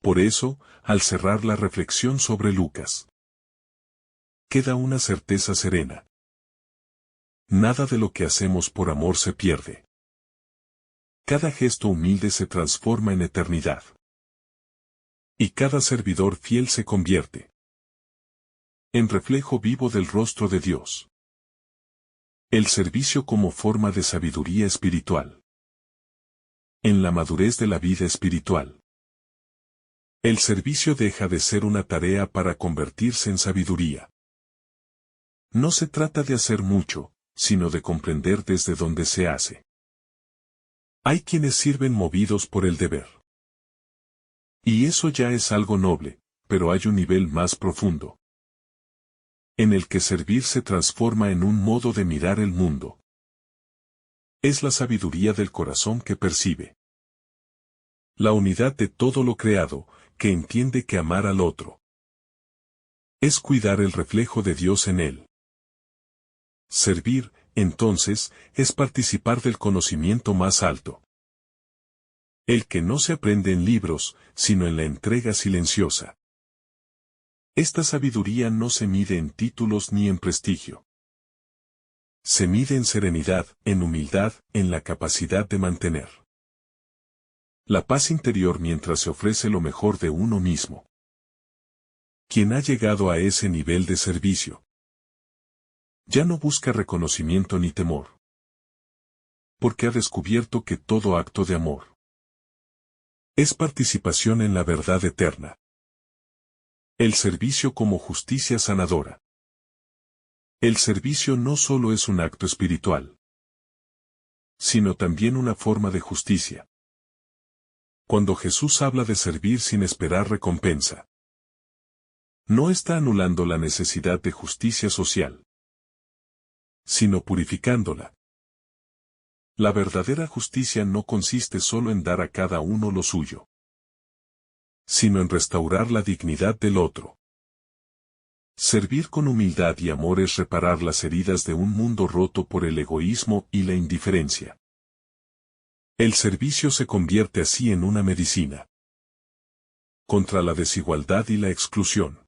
Por eso, al cerrar la reflexión sobre Lucas, queda una certeza serena. Nada de lo que hacemos por amor se pierde. Cada gesto humilde se transforma en eternidad. Y cada servidor fiel se convierte en reflejo vivo del rostro de Dios. El servicio como forma de sabiduría espiritual. En la madurez de la vida espiritual, el servicio deja de ser una tarea para convertirse en sabiduría. No se trata de hacer mucho, sino de comprender desde dónde se hace. Hay quienes sirven movidos por el deber. Y eso ya es algo noble, pero hay un nivel más profundo, en el que servir se transforma en un modo de mirar el mundo. Es la sabiduría del corazón que percibe la unidad de todo lo creado, que entiende que amar al otro es cuidar el reflejo de Dios en él. Servir, entonces, es participar del conocimiento más alto. El que no se aprende en libros, sino en la entrega silenciosa. Esta sabiduría no se mide en títulos ni en prestigio. Se mide en serenidad, en humildad, en la capacidad de mantener La paz interior mientras se ofrece lo mejor de uno mismo. Quien ha llegado a ese nivel de servicio ya no busca reconocimiento ni temor, porque ha descubierto que todo acto de amor es participación en la verdad eterna. El servicio como justicia sanadora. El servicio no solo es un acto espiritual, sino también una forma de justicia. Cuando Jesús habla de servir sin esperar recompensa, no está anulando la necesidad de justicia social, sino purificándola. La verdadera justicia no consiste solo en dar a cada uno lo suyo, sino en restaurar la dignidad del otro. Servir con humildad y amor es reparar las heridas de un mundo roto por el egoísmo y la indiferencia. El servicio se convierte así en una medicina contra la desigualdad y la exclusión.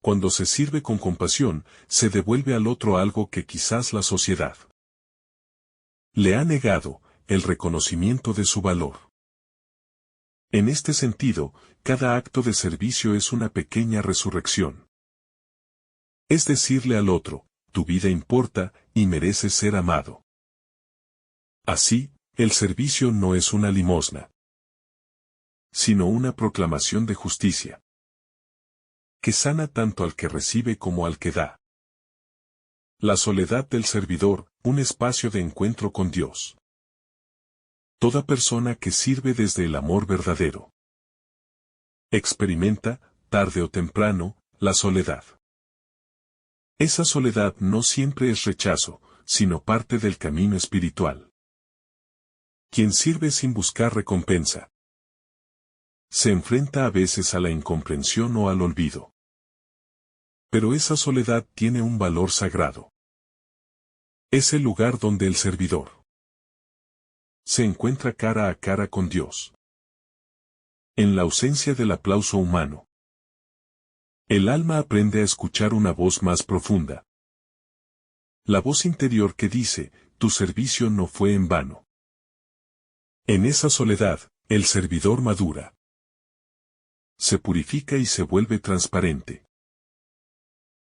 Cuando se sirve con compasión, se devuelve al otro algo que quizás la sociedad le ha negado, el reconocimiento de su valor. En este sentido, cada acto de servicio es una pequeña resurrección. Es decirle al otro, tu vida importa, y mereces ser amado. Así, el servicio no es una limosna, sino una proclamación de justicia, que sana tanto al que recibe como al que da. La soledad del servidor, un espacio de encuentro con Dios. Toda persona que sirve desde el amor verdadero experimenta, tarde o temprano, la soledad. Esa soledad no siempre es rechazo, sino parte del camino espiritual. Quien sirve sin buscar recompensa se enfrenta a veces a la incomprensión o al olvido. Pero esa soledad tiene un valor sagrado. Es el lugar donde el servidor se encuentra cara a cara con Dios. En la ausencia del aplauso humano, el alma aprende a escuchar una voz más profunda. La voz interior que dice, tu servicio no fue en vano. En esa soledad, el servidor madura. Se purifica y se vuelve transparente.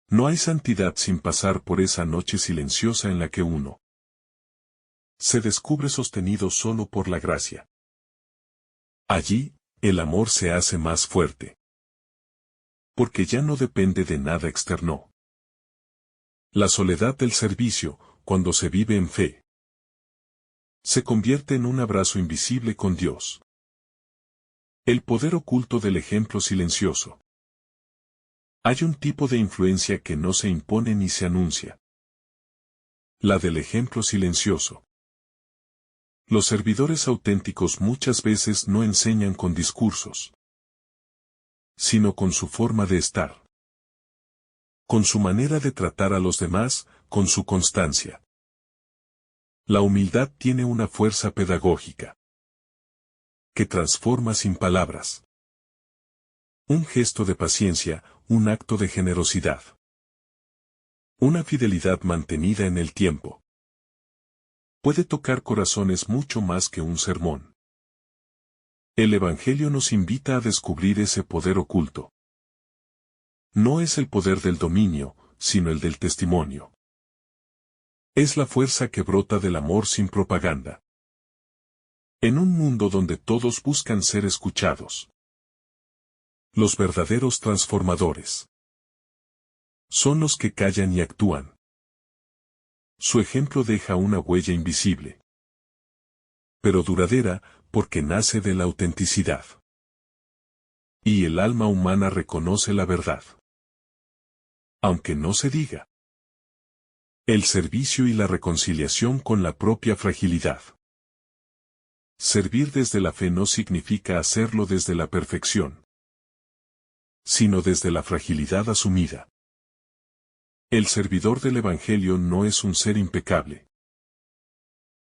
No hay santidad sin pasar por esa noche silenciosa en la que uno se descubre sostenido solo por la gracia. Allí, el amor se hace más fuerte. Porque ya no depende de nada externo. La soledad del servicio, cuando se vive en fe, se convierte en un abrazo invisible con Dios. El poder oculto del ejemplo silencioso. Hay un tipo de influencia que no se impone ni se anuncia. La del ejemplo silencioso. Los servidores auténticos muchas veces no enseñan con discursos, sino con su forma de estar, con su manera de tratar a los demás, con su constancia. La humildad tiene una fuerza pedagógica que transforma sin palabras. Un gesto de paciencia, un acto de generosidad. Una fidelidad mantenida en el tiempo. Puede tocar corazones mucho más que un sermón. El Evangelio nos invita a descubrir ese poder oculto. No es el poder del dominio, sino el del testimonio. Es la fuerza que brota del amor sin propaganda. En un mundo donde todos buscan ser escuchados, los verdaderos transformadores son los que callan y actúan. Su ejemplo deja una huella invisible, pero duradera, porque nace de la autenticidad. Y el alma humana reconoce la verdad, aunque no se diga. El servicio y la reconciliación con la propia fragilidad. Servir desde la fe no significa hacerlo desde la perfección, sino desde la fragilidad asumida. El servidor del Evangelio no es un ser impecable,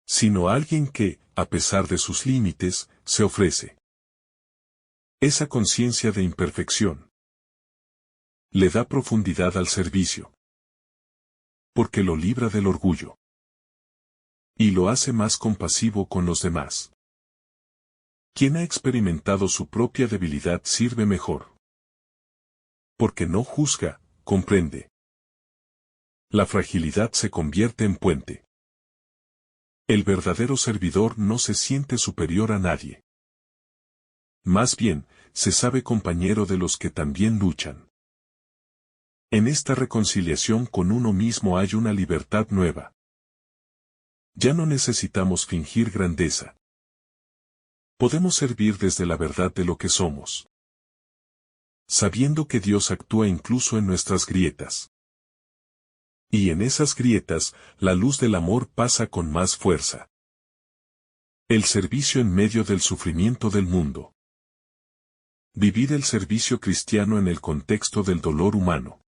sino alguien que, a pesar de sus límites, se ofrece. Esa conciencia de imperfección le da profundidad al servicio, porque lo libra del orgullo y lo hace más compasivo con los demás. Quien ha experimentado su propia debilidad sirve mejor. Porque no juzga, comprende. La fragilidad se convierte en puente. El verdadero servidor no se siente superior a nadie. Más bien, se sabe compañero de los que también luchan. En esta reconciliación con uno mismo hay una libertad nueva. Ya no necesitamos fingir grandeza. Podemos servir desde la verdad de lo que somos, sabiendo que Dios actúa incluso en nuestras grietas. Y en esas grietas, la luz del amor pasa con más fuerza. El servicio en medio del sufrimiento del mundo. Vivir el servicio cristiano en el contexto del dolor humano.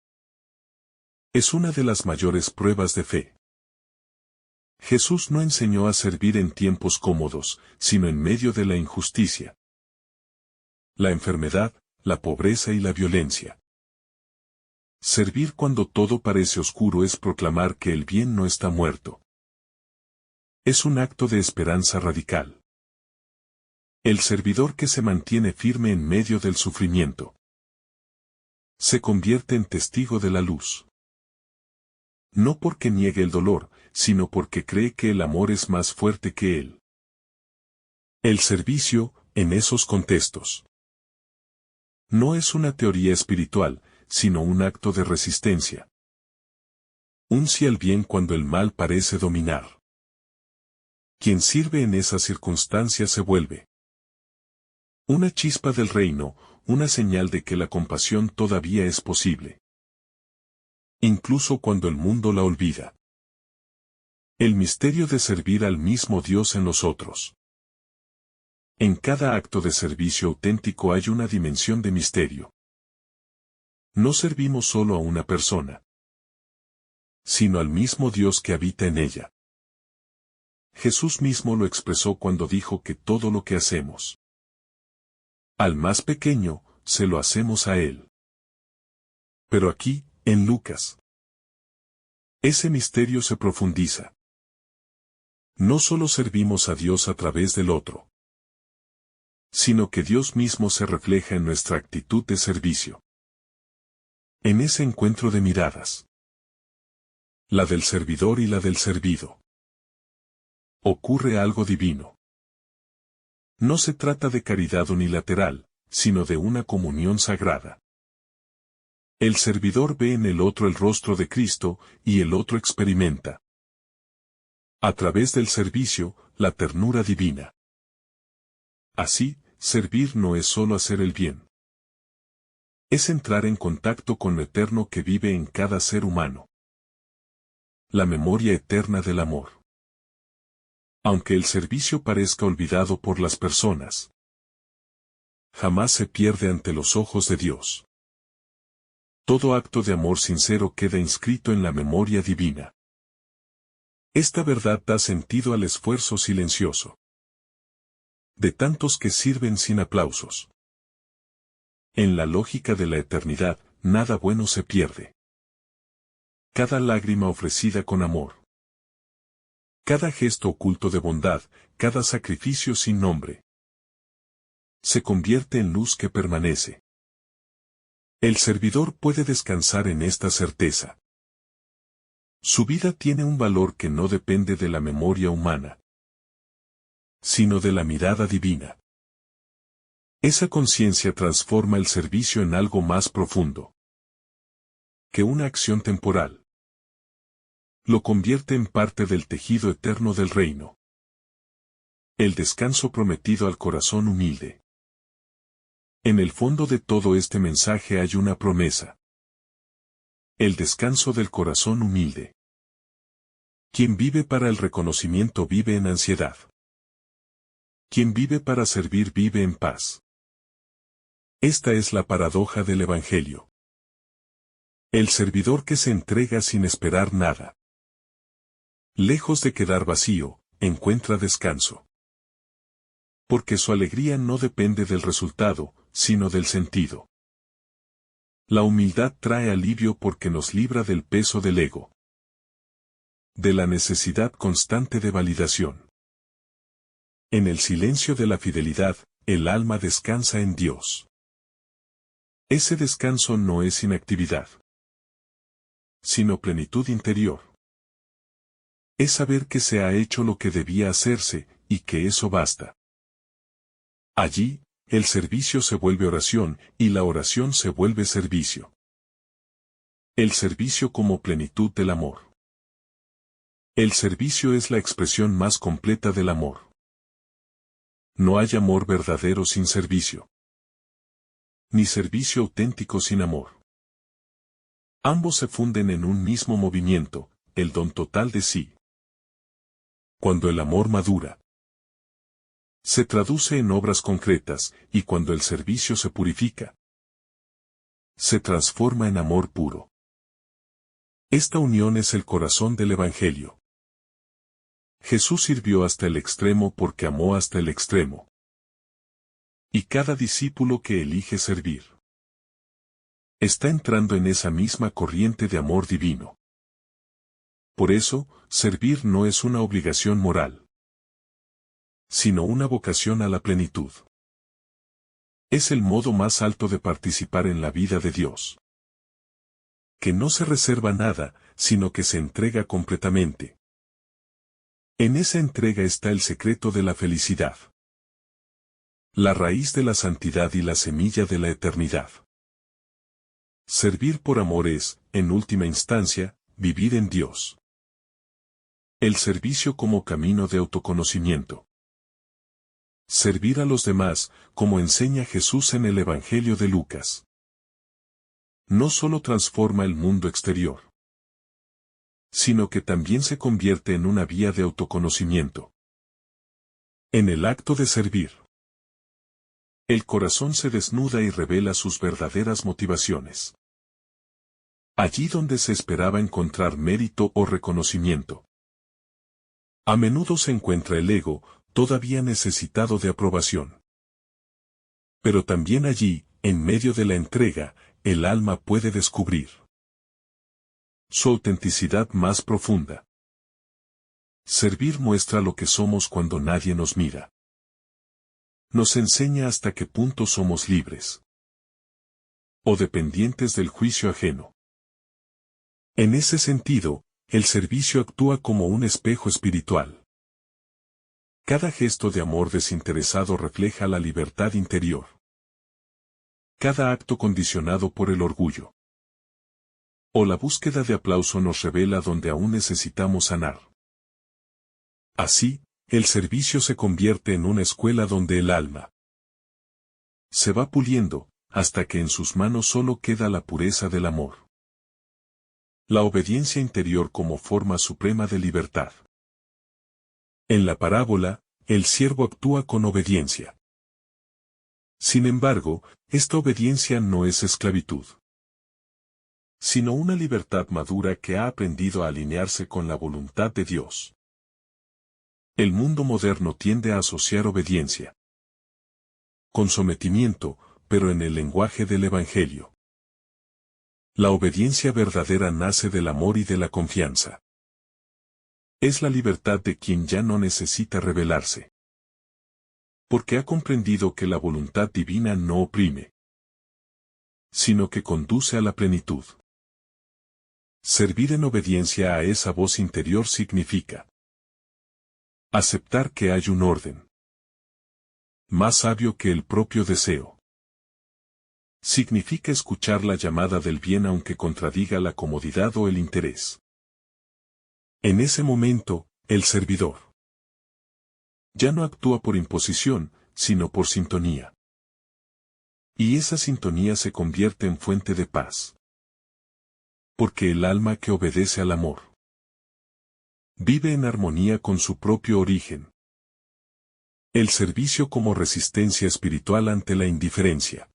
Es una de las mayores pruebas de fe. Jesús no enseñó a servir en tiempos cómodos, sino en medio de la injusticia, la enfermedad, la pobreza y la violencia. Servir cuando todo parece oscuro es proclamar que el bien no está muerto. Es un acto de esperanza radical. El servidor que se mantiene firme en medio del sufrimiento se convierte en testigo de la luz. No porque niegue el dolor, sino porque cree que el amor es más fuerte que él. El servicio, en esos contextos, no es una teoría espiritual, sino un acto de resistencia. Un sí al bien cuando el mal parece dominar. Quien sirve en esas circunstancias se vuelve una chispa del reino, una señal de que la compasión todavía es posible. Incluso cuando el mundo la olvida. El misterio de servir al mismo Dios en los otros. En cada acto de servicio auténtico hay una dimensión de misterio. No servimos solo a una persona, sino al mismo Dios que habita en ella. Jesús mismo lo expresó cuando dijo que todo lo que hacemos al más pequeño, se lo hacemos a Él. Pero aquí, en Lucas, ese misterio se profundiza. No solo servimos a Dios a través del otro, sino que Dios mismo se refleja en nuestra actitud de servicio. En ese encuentro de miradas, la del servidor y la del servido, ocurre algo divino. No se trata de caridad unilateral, sino de una comunión sagrada. El servidor ve en el otro el rostro de Cristo, y el otro experimenta, a través del servicio, la ternura divina. Así, servir no es solo hacer el bien. Es entrar en contacto con lo eterno que vive en cada ser humano. La memoria eterna del amor. Aunque el servicio parezca olvidado por las personas, jamás se pierde ante los ojos de Dios. Todo acto de amor sincero queda inscrito en la memoria divina. Esta verdad da sentido al esfuerzo silencioso de tantos que sirven sin aplausos. En la lógica de la eternidad, nada bueno se pierde. Cada lágrima ofrecida con amor, cada gesto oculto de bondad, cada sacrificio sin nombre, se convierte en luz que permanece. El servidor puede descansar en esta certeza. Su vida tiene un valor que no depende de la memoria humana, sino de la mirada divina. Esa conciencia transforma el servicio en algo más profundo que una acción temporal. Lo convierte en parte del tejido eterno del reino. El descanso prometido al corazón humilde. En el fondo de todo este mensaje hay una promesa. El descanso del corazón humilde. Quien vive para el reconocimiento vive en ansiedad. Quien vive para servir vive en paz. Esta es la paradoja del Evangelio. El servidor que se entrega sin esperar nada, lejos de quedar vacío, encuentra descanso. Porque su alegría no depende del resultado, sino del sentido. La humildad trae alivio porque nos libra del peso del ego, de la necesidad constante de validación. En el silencio de la fidelidad, el alma descansa en Dios. Ese descanso no es inactividad, sino plenitud interior. Es saber que se ha hecho lo que debía hacerse, y que eso basta. Allí, el servicio se vuelve oración, y la oración se vuelve servicio. El servicio como plenitud del amor. El servicio es la expresión más completa del amor. No hay amor verdadero sin servicio, ni servicio auténtico sin amor. Ambos se funden en un mismo movimiento, el don total de sí. Cuando el amor madura, se traduce en obras concretas, y cuando el servicio se purifica, se transforma en amor puro. Esta unión es el corazón del Evangelio. Jesús sirvió hasta el extremo porque amó hasta el extremo. Y cada discípulo que elige servir está entrando en esa misma corriente de amor divino. Por eso, servir no es una obligación moral, sino una vocación a la plenitud. Es el modo más alto de participar en la vida de Dios, que no se reserva nada, sino que se entrega completamente. En esa entrega está el secreto de la felicidad, la raíz de la santidad y la semilla de la eternidad. Servir por amor es, en última instancia, vivir en Dios. El servicio como camino de autoconocimiento. Servir a los demás, como enseña Jesús en el Evangelio de Lucas, no solo transforma el mundo exterior, sino que también se convierte en una vía de autoconocimiento. En el acto de servir, el corazón se desnuda y revela sus verdaderas motivaciones. Allí donde se esperaba encontrar mérito o reconocimiento, a menudo se encuentra el ego, todavía necesitado de aprobación. Pero también allí, en medio de la entrega, el alma puede descubrir su autenticidad más profunda. Servir muestra lo que somos cuando nadie nos mira. Nos enseña hasta qué punto somos libres o dependientes del juicio ajeno. En ese sentido, el servicio actúa como un espejo espiritual. Cada gesto de amor desinteresado refleja la libertad interior. Cada acto condicionado por el orgullo o la búsqueda de aplauso nos revela donde aún necesitamos sanar. Así, el servicio se convierte en una escuela donde el alma se va puliendo, hasta que en sus manos solo queda la pureza del amor. La obediencia interior como forma suprema de libertad. En la parábola, el siervo actúa con obediencia. Sin embargo, esta obediencia no es esclavitud, sino una libertad madura que ha aprendido a alinearse con la voluntad de Dios. El mundo moderno tiende a asociar obediencia con sometimiento, pero en el lenguaje del Evangelio. La obediencia verdadera nace del amor y de la confianza. Es la libertad de quien ya no necesita rebelarse, porque ha comprendido que la voluntad divina no oprime, sino que conduce a la plenitud. Servir en obediencia a esa voz interior significa aceptar que hay un orden más sabio que el propio deseo. Significa escuchar la llamada del bien aunque contradiga la comodidad o el interés. En ese momento, el servidor ya no actúa por imposición, sino por sintonía. Y esa sintonía se convierte en fuente de paz. Porque el alma que obedece al amor vive en armonía con su propio origen. El servicio como resistencia espiritual ante la indiferencia.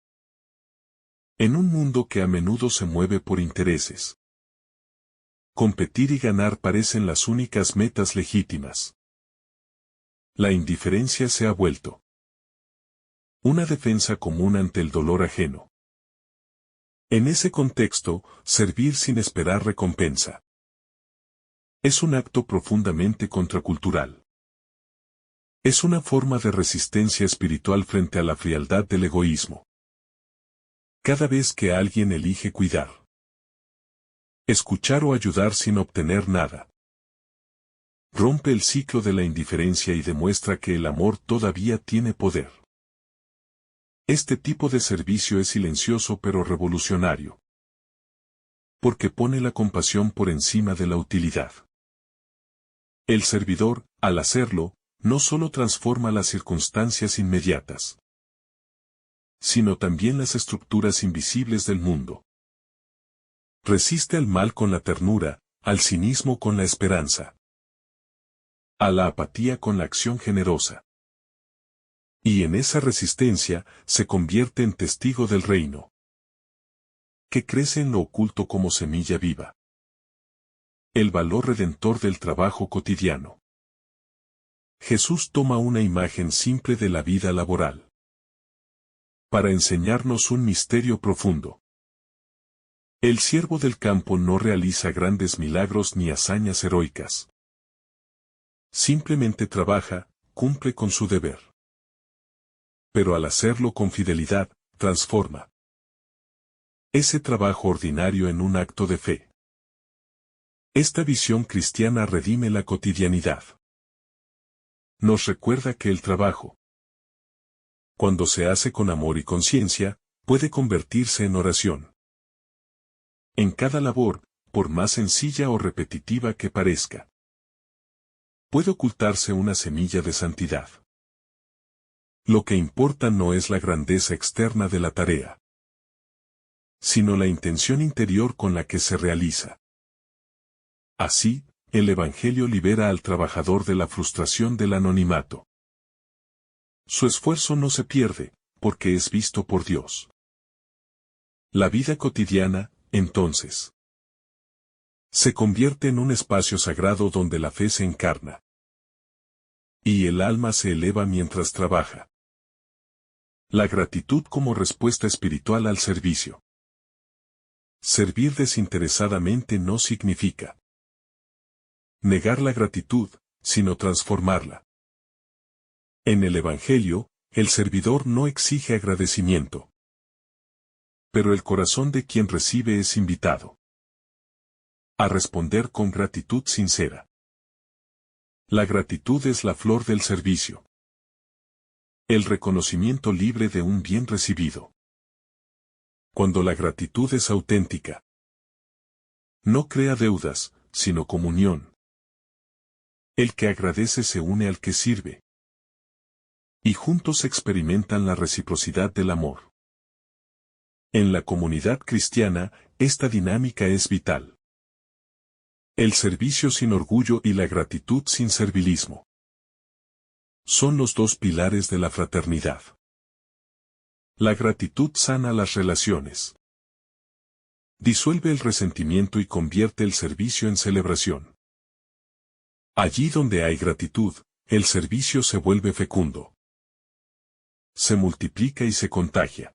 En un mundo que a menudo se mueve por intereses, competir y ganar parecen las únicas metas legítimas. La indiferencia se ha vuelto una defensa común ante el dolor ajeno. En ese contexto, servir sin esperar recompensa es un acto profundamente contracultural. Es una forma de resistencia espiritual frente a la frialdad del egoísmo. Cada vez que alguien elige cuidar, escuchar o ayudar sin obtener nada, rompe el ciclo de la indiferencia y demuestra que el amor todavía tiene poder. Este tipo de servicio es silencioso pero revolucionario, porque pone la compasión por encima de la utilidad. El servidor, al hacerlo, no solo transforma las circunstancias inmediatas, sino también las estructuras invisibles del mundo. Resiste al mal con la ternura, al cinismo con la esperanza, a la apatía con la acción generosa. Y en esa resistencia se convierte en testigo del reino, que crece en lo oculto como semilla viva. El valor redentor del trabajo cotidiano. Jesús toma una imagen simple de la vida laboral para enseñarnos un misterio profundo. El siervo del campo no realiza grandes milagros ni hazañas heroicas. Simplemente trabaja, cumple con su deber. Pero al hacerlo con fidelidad, transforma ese trabajo ordinario en un acto de fe. Esta visión cristiana redime la cotidianidad. Nos recuerda que el trabajo, cuando se hace con amor y conciencia, puede convertirse en oración. En cada labor, por más sencilla o repetitiva que parezca, puede ocultarse una semilla de santidad. Lo que importa no es la grandeza externa de la tarea, sino la intención interior con la que se realiza. Así, el Evangelio libera al trabajador de la frustración del anonimato. Su esfuerzo no se pierde, porque es visto por Dios. La vida cotidiana, entonces, se convierte en un espacio sagrado donde la fe se encarna. Y el alma se eleva mientras trabaja. La gratitud como respuesta espiritual al servicio. Servir desinteresadamente no significa negar la gratitud, sino transformarla. En el Evangelio, el servidor no exige agradecimiento, pero el corazón de quien recibe es invitado a responder con gratitud sincera. La gratitud es la flor del servicio. El reconocimiento libre de un bien recibido. Cuando la gratitud es auténtica, no crea deudas, sino comunión. El que agradece se une al que sirve, y juntos experimentan la reciprocidad del amor. En la comunidad cristiana, esta dinámica es vital. El servicio sin orgullo y la gratitud sin servilismo son los dos pilares de la fraternidad. La gratitud sana las relaciones, disuelve el resentimiento y convierte el servicio en celebración. Allí donde hay gratitud, el servicio se vuelve fecundo. Se multiplica y se contagia.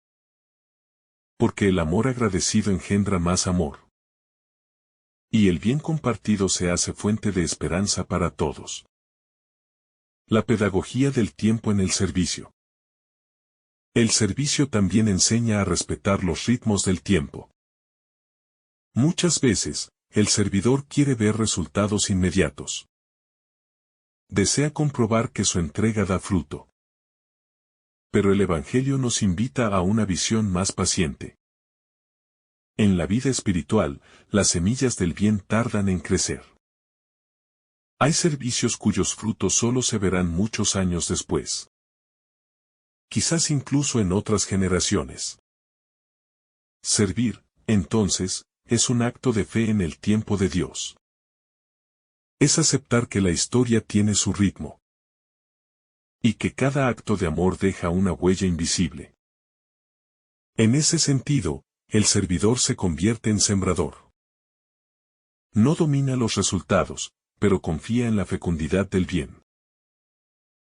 Porque el amor agradecido engendra más amor. Y el bien compartido se hace fuente de esperanza para todos. La pedagogía del tiempo en el servicio. El servicio también enseña a respetar los ritmos del tiempo. Muchas veces, el servidor quiere ver resultados inmediatos. Desea comprobar que su entrega da fruto. Pero el Evangelio nos invita a una visión más paciente. En la vida espiritual, las semillas del bien tardan en crecer. Hay servicios cuyos frutos solo se verán muchos años después. Quizás incluso en otras generaciones. Servir, entonces, es un acto de fe en el tiempo de Dios. Es aceptar que la historia tiene su ritmo. Y que cada acto de amor deja una huella invisible. En ese sentido, el servidor se convierte en sembrador. No domina los resultados, pero confía en la fecundidad del bien.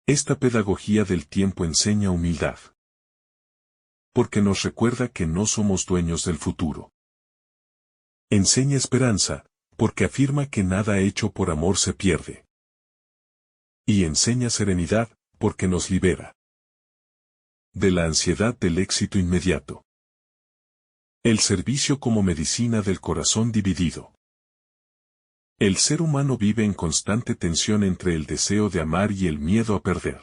Esta pedagogía del tiempo enseña humildad. Porque nos recuerda que no somos dueños del futuro. Enseña esperanza, porque afirma que nada hecho por amor se pierde. Y enseña serenidad, porque nos libera de la ansiedad del éxito inmediato. El servicio como medicina del corazón dividido. El ser humano vive en constante tensión entre el deseo de amar y el miedo a perder.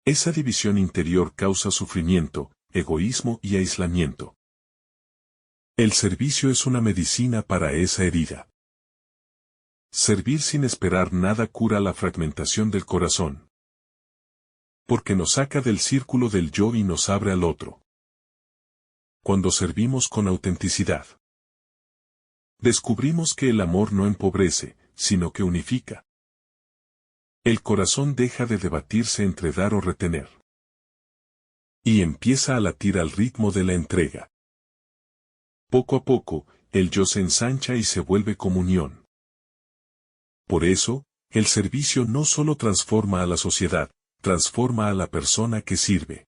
Esa división interior causa sufrimiento, egoísmo y aislamiento. El servicio es una medicina para esa herida. Servir sin esperar nada cura la fragmentación del corazón, porque nos saca del círculo del yo y nos abre al otro. Cuando servimos con autenticidad, descubrimos que el amor no empobrece, sino que unifica. El corazón deja de debatirse entre dar o retener, y empieza a latir al ritmo de la entrega. Poco a poco, el yo se ensancha y se vuelve comunión. Por eso, el servicio no solo transforma a la sociedad, transforma a la persona que sirve.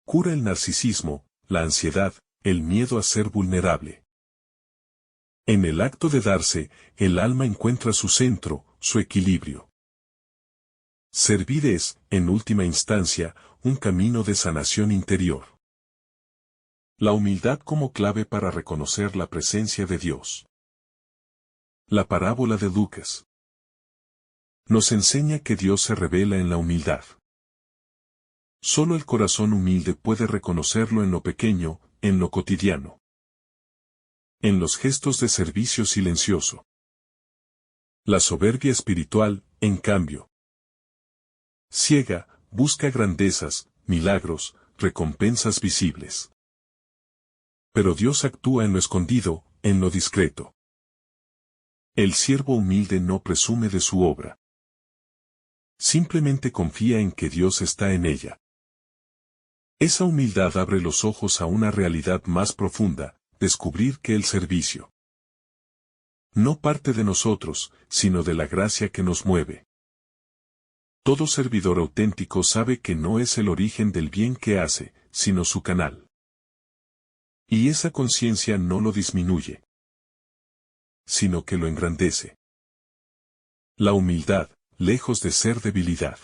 Cura el narcisismo, la ansiedad, el miedo a ser vulnerable. En el acto de darse, el alma encuentra su centro, su equilibrio. Servir es, en última instancia, un camino de sanación interior. La humildad como clave para reconocer la presencia de Dios. La parábola de Lucas nos enseña que Dios se revela en la humildad. Solo el corazón humilde puede reconocerlo en lo pequeño, en lo cotidiano. En los gestos de servicio silencioso. La soberbia espiritual, en cambio, ciega, busca grandezas, milagros, recompensas visibles. Pero Dios actúa en lo escondido, en lo discreto. El siervo humilde no presume de su obra. Simplemente confía en que Dios está en ella. Esa humildad abre los ojos a una realidad más profunda, descubrir que el servicio no parte de nosotros, sino de la gracia que nos mueve. Todo servidor auténtico sabe que no es el origen del bien que hace, sino su canal. Y esa conciencia no lo disminuye, sino que lo engrandece. La humildad, lejos de ser debilidad,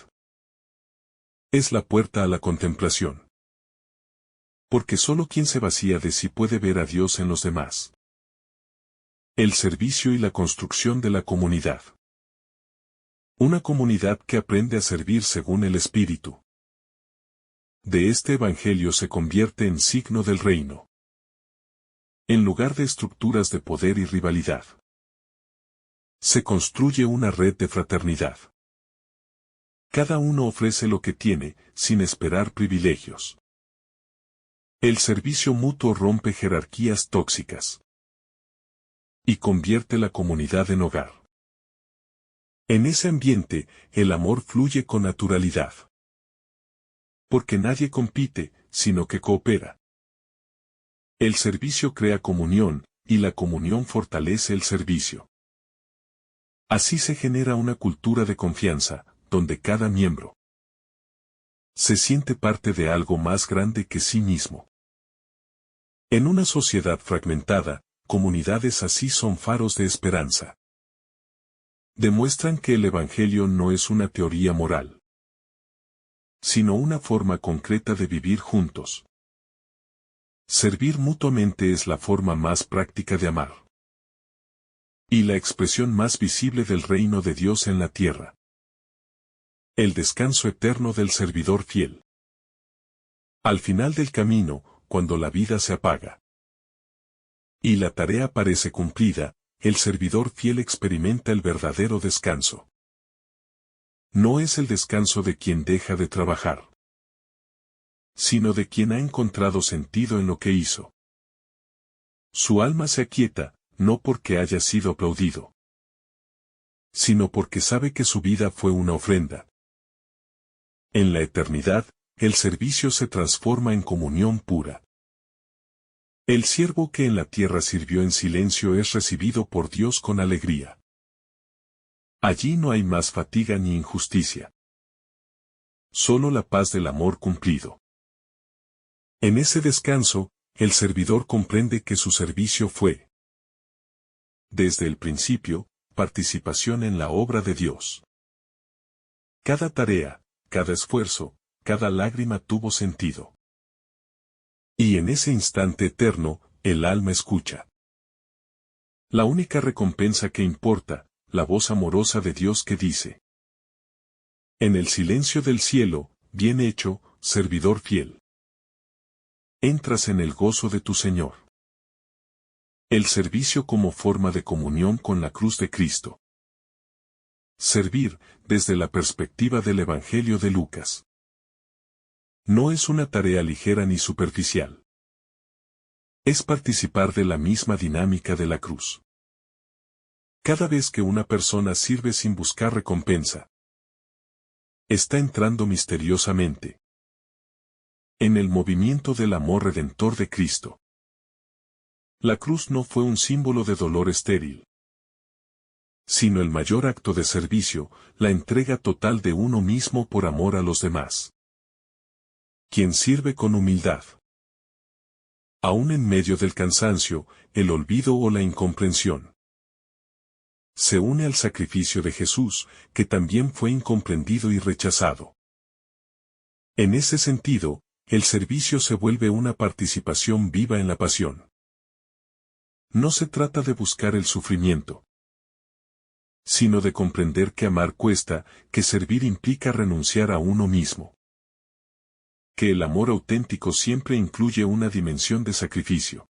es la puerta a la contemplación. Porque solo quien se vacía de sí puede ver a Dios en los demás. El servicio y la construcción de la comunidad. Una comunidad que aprende a servir según el Espíritu de este Evangelio se convierte en signo del reino. En lugar de estructuras de poder y rivalidad, se construye una red de fraternidad. Cada uno ofrece lo que tiene, sin esperar privilegios. El servicio mutuo rompe jerarquías tóxicas y convierte la comunidad en hogar. En ese ambiente, el amor fluye con naturalidad. Porque nadie compite, sino que coopera. El servicio crea comunión, y la comunión fortalece el servicio. Así se genera una cultura de confianza, donde cada miembro se siente parte de algo más grande que sí mismo. En una sociedad fragmentada, comunidades así son faros de esperanza. Demuestran que el Evangelio no es una teoría moral, sino una forma concreta de vivir juntos. Servir mutuamente es la forma más práctica de amar. Y la expresión más visible del reino de Dios en la tierra. El descanso eterno del servidor fiel. Al final del camino, cuando la vida se apaga y la tarea parece cumplida, el servidor fiel experimenta el verdadero descanso. No es el descanso de quien deja de trabajar, sino de quien ha encontrado sentido en lo que hizo. Su alma se aquieta, no porque haya sido aplaudido, sino porque sabe que su vida fue una ofrenda. En la eternidad, el servicio se transforma en comunión pura. El siervo que en la tierra sirvió en silencio es recibido por Dios con alegría. Allí no hay más fatiga ni injusticia. Solo la paz del amor cumplido. En ese descanso, el servidor comprende que su servicio fue, desde el principio, participación en la obra de Dios. Cada tarea, cada esfuerzo, cada lágrima tuvo sentido. Y en ese instante eterno, el alma escucha. La única recompensa que importa, la voz amorosa de Dios que dice: en el silencio del cielo, bien hecho, servidor fiel. Entras en el gozo de tu Señor. El servicio como forma de comunión con la cruz de Cristo. Servir, desde la perspectiva del Evangelio de Lucas, no es una tarea ligera ni superficial. Es participar de la misma dinámica de la cruz. Cada vez que una persona sirve sin buscar recompensa, está entrando misteriosamente en el movimiento del amor redentor de Cristo. La cruz no fue un símbolo de dolor estéril, sino el mayor acto de servicio, la entrega total de uno mismo por amor a los demás. Quien sirve con humildad, aún en medio del cansancio, el olvido o la incomprensión, se une al sacrificio de Jesús, que también fue incomprendido y rechazado. En ese sentido, el servicio se vuelve una participación viva en la pasión. No se trata de buscar el sufrimiento, sino de comprender que amar cuesta, que servir implica renunciar a uno mismo. Que el amor auténtico siempre incluye una dimensión de sacrificio.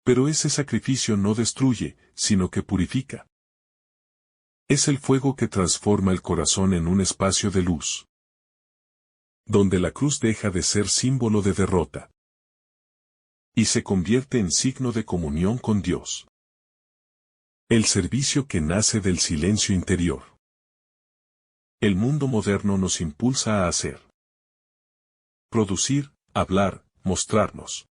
Pero ese sacrificio no destruye, sino que purifica. Es el fuego que transforma el corazón en un espacio de luz, donde la cruz deja de ser símbolo de derrota y se convierte en signo de comunión con Dios. El servicio que nace del silencio interior. El mundo moderno nos impulsa a hacer, producir, hablar, mostrarnos.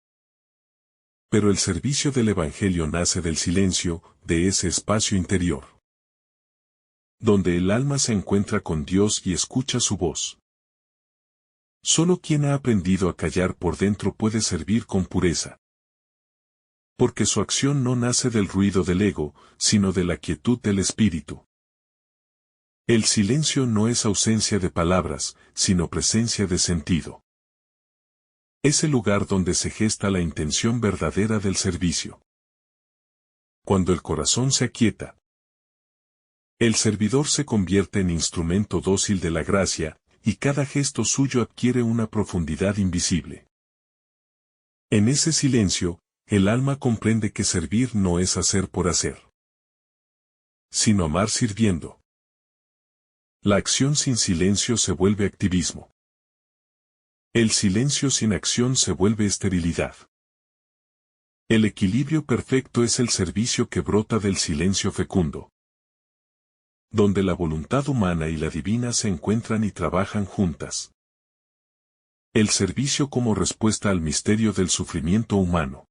Pero el servicio del Evangelio nace del silencio, de ese espacio interior, donde el alma se encuentra con Dios y escucha su voz. Solo quien ha aprendido a callar por dentro puede servir con pureza. Porque su acción no nace del ruido del ego, sino de la quietud del espíritu. El silencio no es ausencia de palabras, sino presencia de sentido. Es el lugar donde se gesta la intención verdadera del servicio. Cuando el corazón se aquieta, el servidor se convierte en instrumento dócil de la gracia, y cada gesto suyo adquiere una profundidad invisible. En ese silencio, el alma comprende que servir no es hacer por hacer, sino amar sirviendo. La acción sin silencio se vuelve activismo. El silencio sin acción se vuelve esterilidad. El equilibrio perfecto es el servicio que brota del silencio fecundo, donde la voluntad humana y la divina se encuentran y trabajan juntas. El servicio como respuesta al misterio del sufrimiento humano.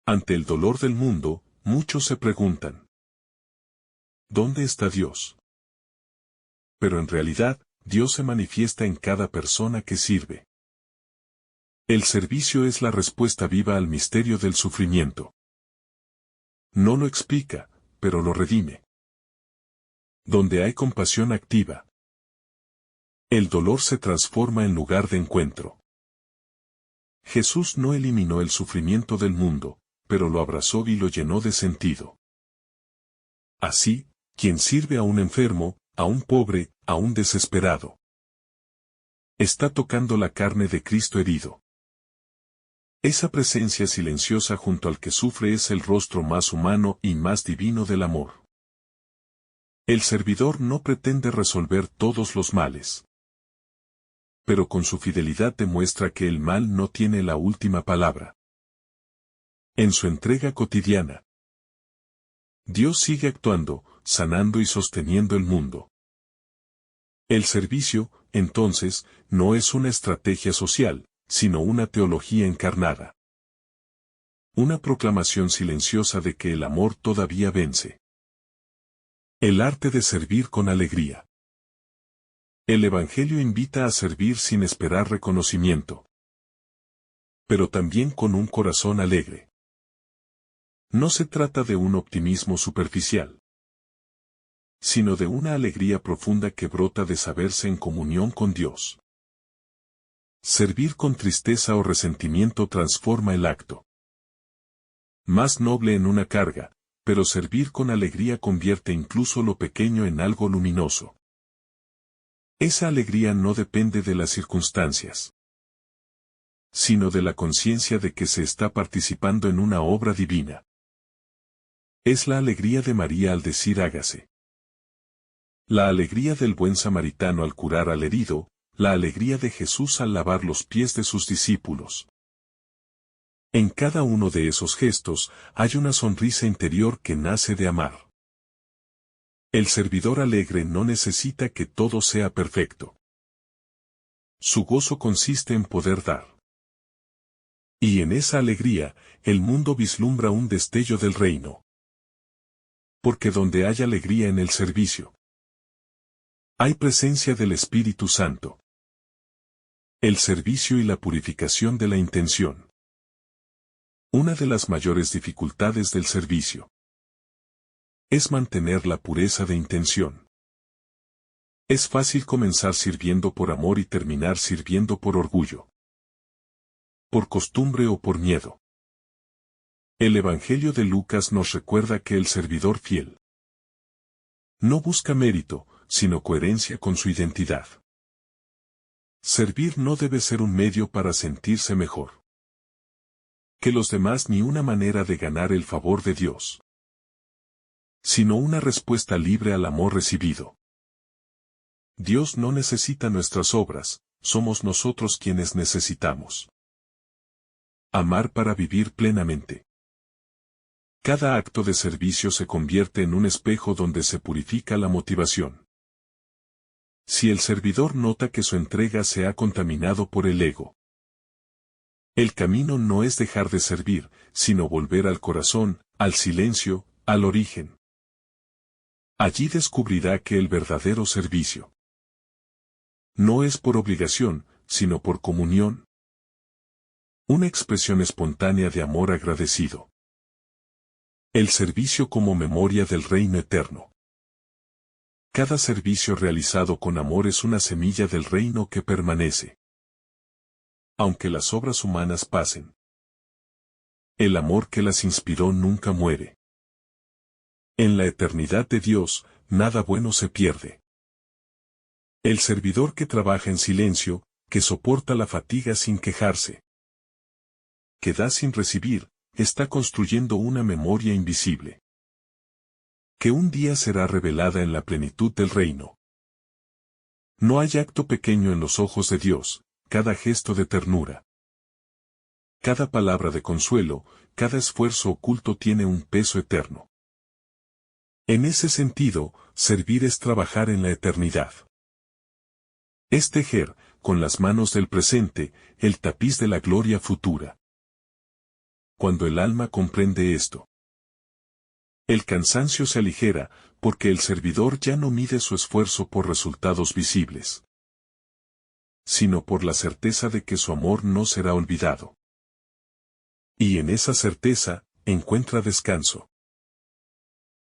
Ante el dolor del mundo, muchos se preguntan: ¿dónde está Dios? Pero en realidad, Dios se manifiesta en cada persona que sirve. El servicio es la respuesta viva al misterio del sufrimiento. No lo explica, pero lo redime. Donde hay compasión activa, el dolor se transforma en lugar de encuentro. Jesús no eliminó el sufrimiento del mundo, pero lo abrazó y lo llenó de sentido. Así, quien sirve a un enfermo, a un pobre, a un desesperado, está tocando la carne de Cristo herido. Esa presencia silenciosa junto al que sufre es el rostro más humano y más divino del amor. El servidor no pretende resolver todos los males, pero con su fidelidad demuestra que el mal no tiene la última palabra. En su entrega cotidiana, Dios sigue actuando, sanando y sosteniendo el mundo. El servicio, entonces, no es una estrategia social, sino una teología encarnada. Una proclamación silenciosa de que el amor todavía vence. El arte de servir con alegría. El Evangelio invita a servir sin esperar reconocimiento, pero también con un corazón alegre. No se trata de un optimismo superficial, sino de una alegría profunda que brota de saberse en comunión con Dios. Servir con tristeza o resentimiento transforma el acto. Más noble en una carga, pero servir con alegría convierte incluso lo pequeño en algo luminoso. Esa alegría no depende de las circunstancias, sino de la conciencia de que se está participando en una obra divina. Es la alegría de María al decir hágase. La alegría del buen samaritano al curar al herido, la alegría de Jesús al lavar los pies de sus discípulos. En cada uno de esos gestos hay una sonrisa interior que nace de amar. El servidor alegre no necesita que todo sea perfecto. Su gozo consiste en poder dar. Y en esa alegría, el mundo vislumbra un destello del reino. Porque donde hay alegría en el servicio, hay presencia del Espíritu Santo. El servicio y la purificación de la intención. Una de las mayores dificultades del servicio es mantener la pureza de intención. Es fácil comenzar sirviendo por amor y terminar sirviendo por orgullo, por costumbre o por miedo. El Evangelio de Lucas nos recuerda que el servidor fiel no busca mérito, sino coherencia con su identidad. Servir no debe ser un medio para sentirse mejor que los demás ni una manera de ganar el favor de Dios, sino una respuesta libre al amor recibido. Dios no necesita nuestras obras, somos nosotros quienes necesitamos amar para vivir plenamente. Cada acto de servicio se convierte en un espejo donde se purifica la motivación. Si el servidor nota que su entrega se ha contaminado por el ego, el camino no es dejar de servir, sino volver al corazón, al silencio, al origen. Allí descubrirá que el verdadero servicio no es por obligación, sino por comunión. Una expresión espontánea de amor agradecido. El servicio como memoria del reino eterno. Cada servicio realizado con amor es una semilla del reino que permanece. Aunque las obras humanas pasen, el amor que las inspiró nunca muere. En la eternidad de Dios, nada bueno se pierde. El servidor que trabaja en silencio, que soporta la fatiga sin quejarse, que da sin recibir, está construyendo una memoria invisible, que un día será revelada en la plenitud del reino. No hay acto pequeño en los ojos de Dios, cada gesto de ternura, cada palabra de consuelo, cada esfuerzo oculto tiene un peso eterno. En ese sentido, servir es trabajar en la eternidad. Es tejer, con las manos del presente, el tapiz de la gloria futura. Cuando el alma comprende esto, el cansancio se aligera, porque el servidor ya no mide su esfuerzo por resultados visibles, sino por la certeza de que su amor no será olvidado. Y en esa certeza, encuentra descanso.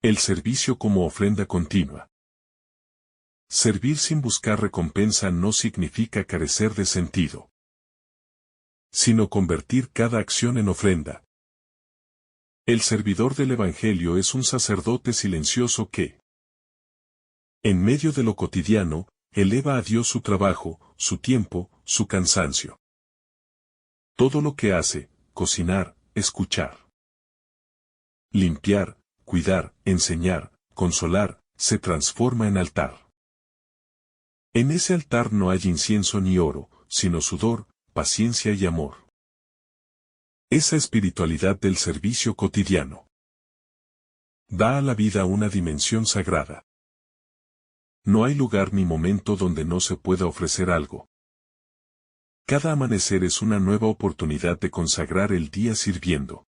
El servicio como ofrenda continua. Servir sin buscar recompensa no significa carecer de sentido, sino convertir cada acción en ofrenda. El servidor del Evangelio es un sacerdote silencioso que, en medio de lo cotidiano, eleva a Dios su trabajo, su tiempo, su cansancio. Todo lo que hace, cocinar, escuchar, limpiar, cuidar, enseñar, consolar, se transforma en altar. En ese altar no hay incienso ni oro, sino sudor, paciencia y amor. Esa espiritualidad del servicio cotidiano da a la vida una dimensión sagrada. No hay lugar ni momento donde no se pueda ofrecer algo. Cada amanecer es una nueva oportunidad de consagrar el día sirviendo.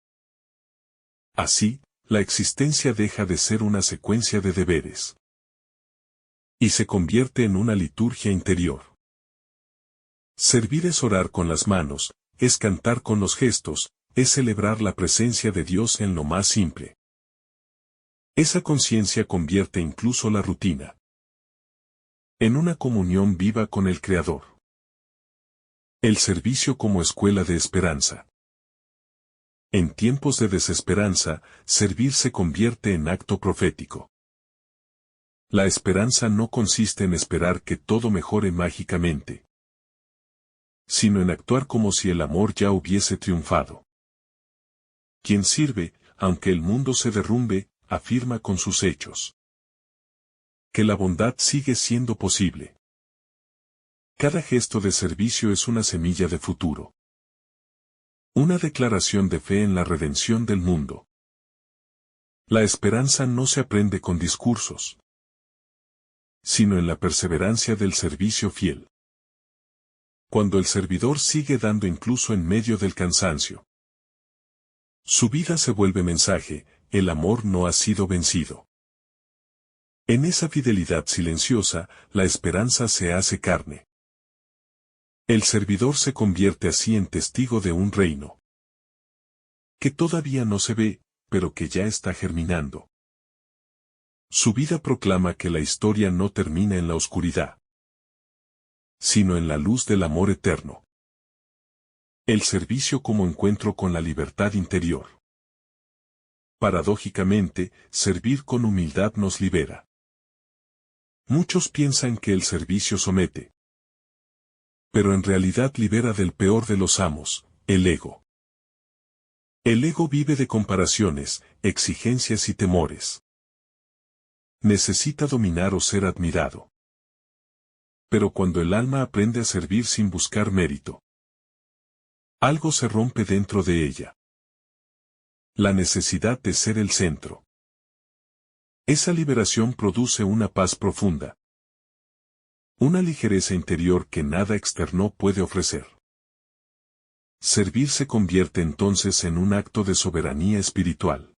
Así, la existencia deja de ser una secuencia de deberes y se convierte en una liturgia interior. Servir es orar con las manos, es cantar con los gestos, es celebrar la presencia de Dios en lo más simple. Esa conciencia convierte incluso la rutina en una comunión viva con el Creador. El servicio como escuela de esperanza. En tiempos de desesperanza, servir se convierte en acto profético. La esperanza no consiste en esperar que todo mejore mágicamente, sino en actuar como si el amor ya hubiese triunfado. Quien sirve, aunque el mundo se derrumbe, afirma con sus hechos que la bondad sigue siendo posible. Cada gesto de servicio es una semilla de futuro. Una declaración de fe en la redención del mundo. La esperanza no se aprende con discursos, sino en la perseverancia del servicio fiel. Cuando el servidor sigue dando incluso en medio del cansancio, su vida se vuelve mensaje, el amor no ha sido vencido. En esa fidelidad silenciosa, la esperanza se hace carne. El servidor se convierte así en testigo de un reino que todavía no se ve, pero que ya está germinando. Su vida proclama que la historia no termina en la oscuridad, sino en la luz del amor eterno. El servicio como encuentro con la libertad interior. Paradójicamente, servir con humildad nos libera. Muchos piensan que el servicio somete, pero en realidad libera del peor de los amos, el ego. El ego vive de comparaciones, exigencias y temores. Necesita dominar o ser admirado. Pero cuando el alma aprende a servir sin buscar mérito, algo se rompe dentro de ella. La necesidad de ser el centro. Esa liberación produce una paz profunda. Una ligereza interior que nada externo puede ofrecer. Servir se convierte entonces en un acto de soberanía espiritual.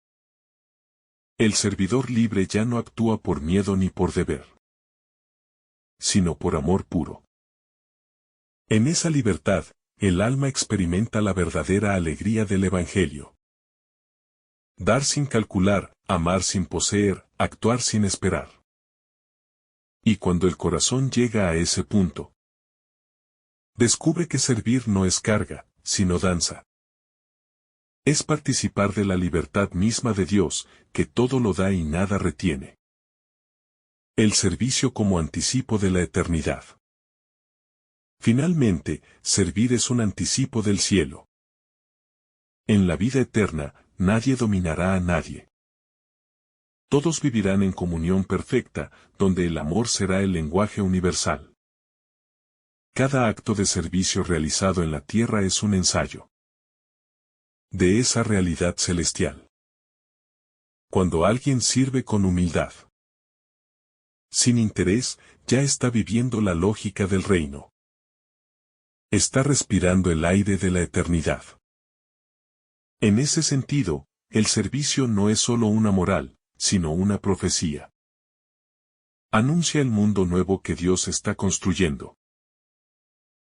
El servidor libre ya no actúa por miedo ni por deber, sino por amor puro. En esa libertad, el alma experimenta la verdadera alegría del Evangelio. Dar sin calcular, amar sin poseer, actuar sin esperar. Y cuando el corazón llega a ese punto, descubre que servir no es carga, sino danza. Es participar de la libertad misma de Dios, que todo lo da y nada retiene. El servicio como anticipo de la eternidad. Finalmente, servir es un anticipo del cielo. En la vida eterna, nadie dominará a nadie. Todos vivirán en comunión perfecta, donde el amor será el lenguaje universal. Cada acto de servicio realizado en la tierra es un ensayo de esa realidad celestial. Cuando alguien sirve con humildad, sin interés, ya está viviendo la lógica del reino. Está respirando el aire de la eternidad. En ese sentido, el servicio no es solo una moral, sino una profecía. Anuncia el mundo nuevo que Dios está construyendo.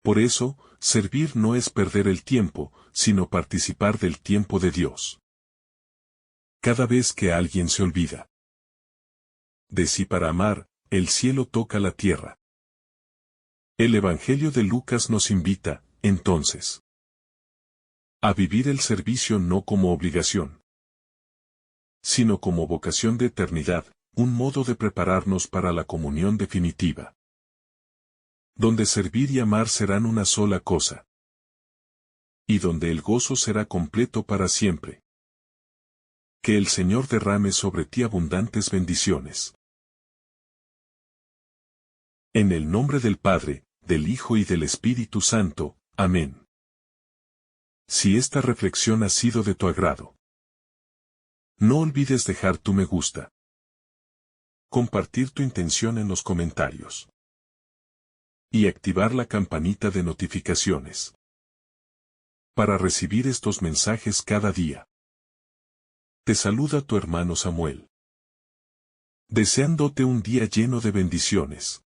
Por eso, servir no es perder el tiempo, sino participar del tiempo de Dios. Cada vez que alguien se olvida de sí para amar, el cielo toca la tierra. El Evangelio de Lucas nos invita, entonces, a vivir el servicio no como obligación, sino como vocación de eternidad, un modo de prepararnos para la comunión definitiva, donde servir y amar serán una sola cosa, y donde el gozo será completo para siempre. Que el Señor derrame sobre ti abundantes bendiciones. En el nombre del Padre, del Hijo y del Espíritu Santo. Amén. Si esta reflexión ha sido de tu agrado, no olvides dejar tu me gusta, compartir tu intención en los comentarios y activar la campanita de notificaciones para recibir estos mensajes cada día. Te saluda tu hermano Samuel, deseándote un día lleno de bendiciones.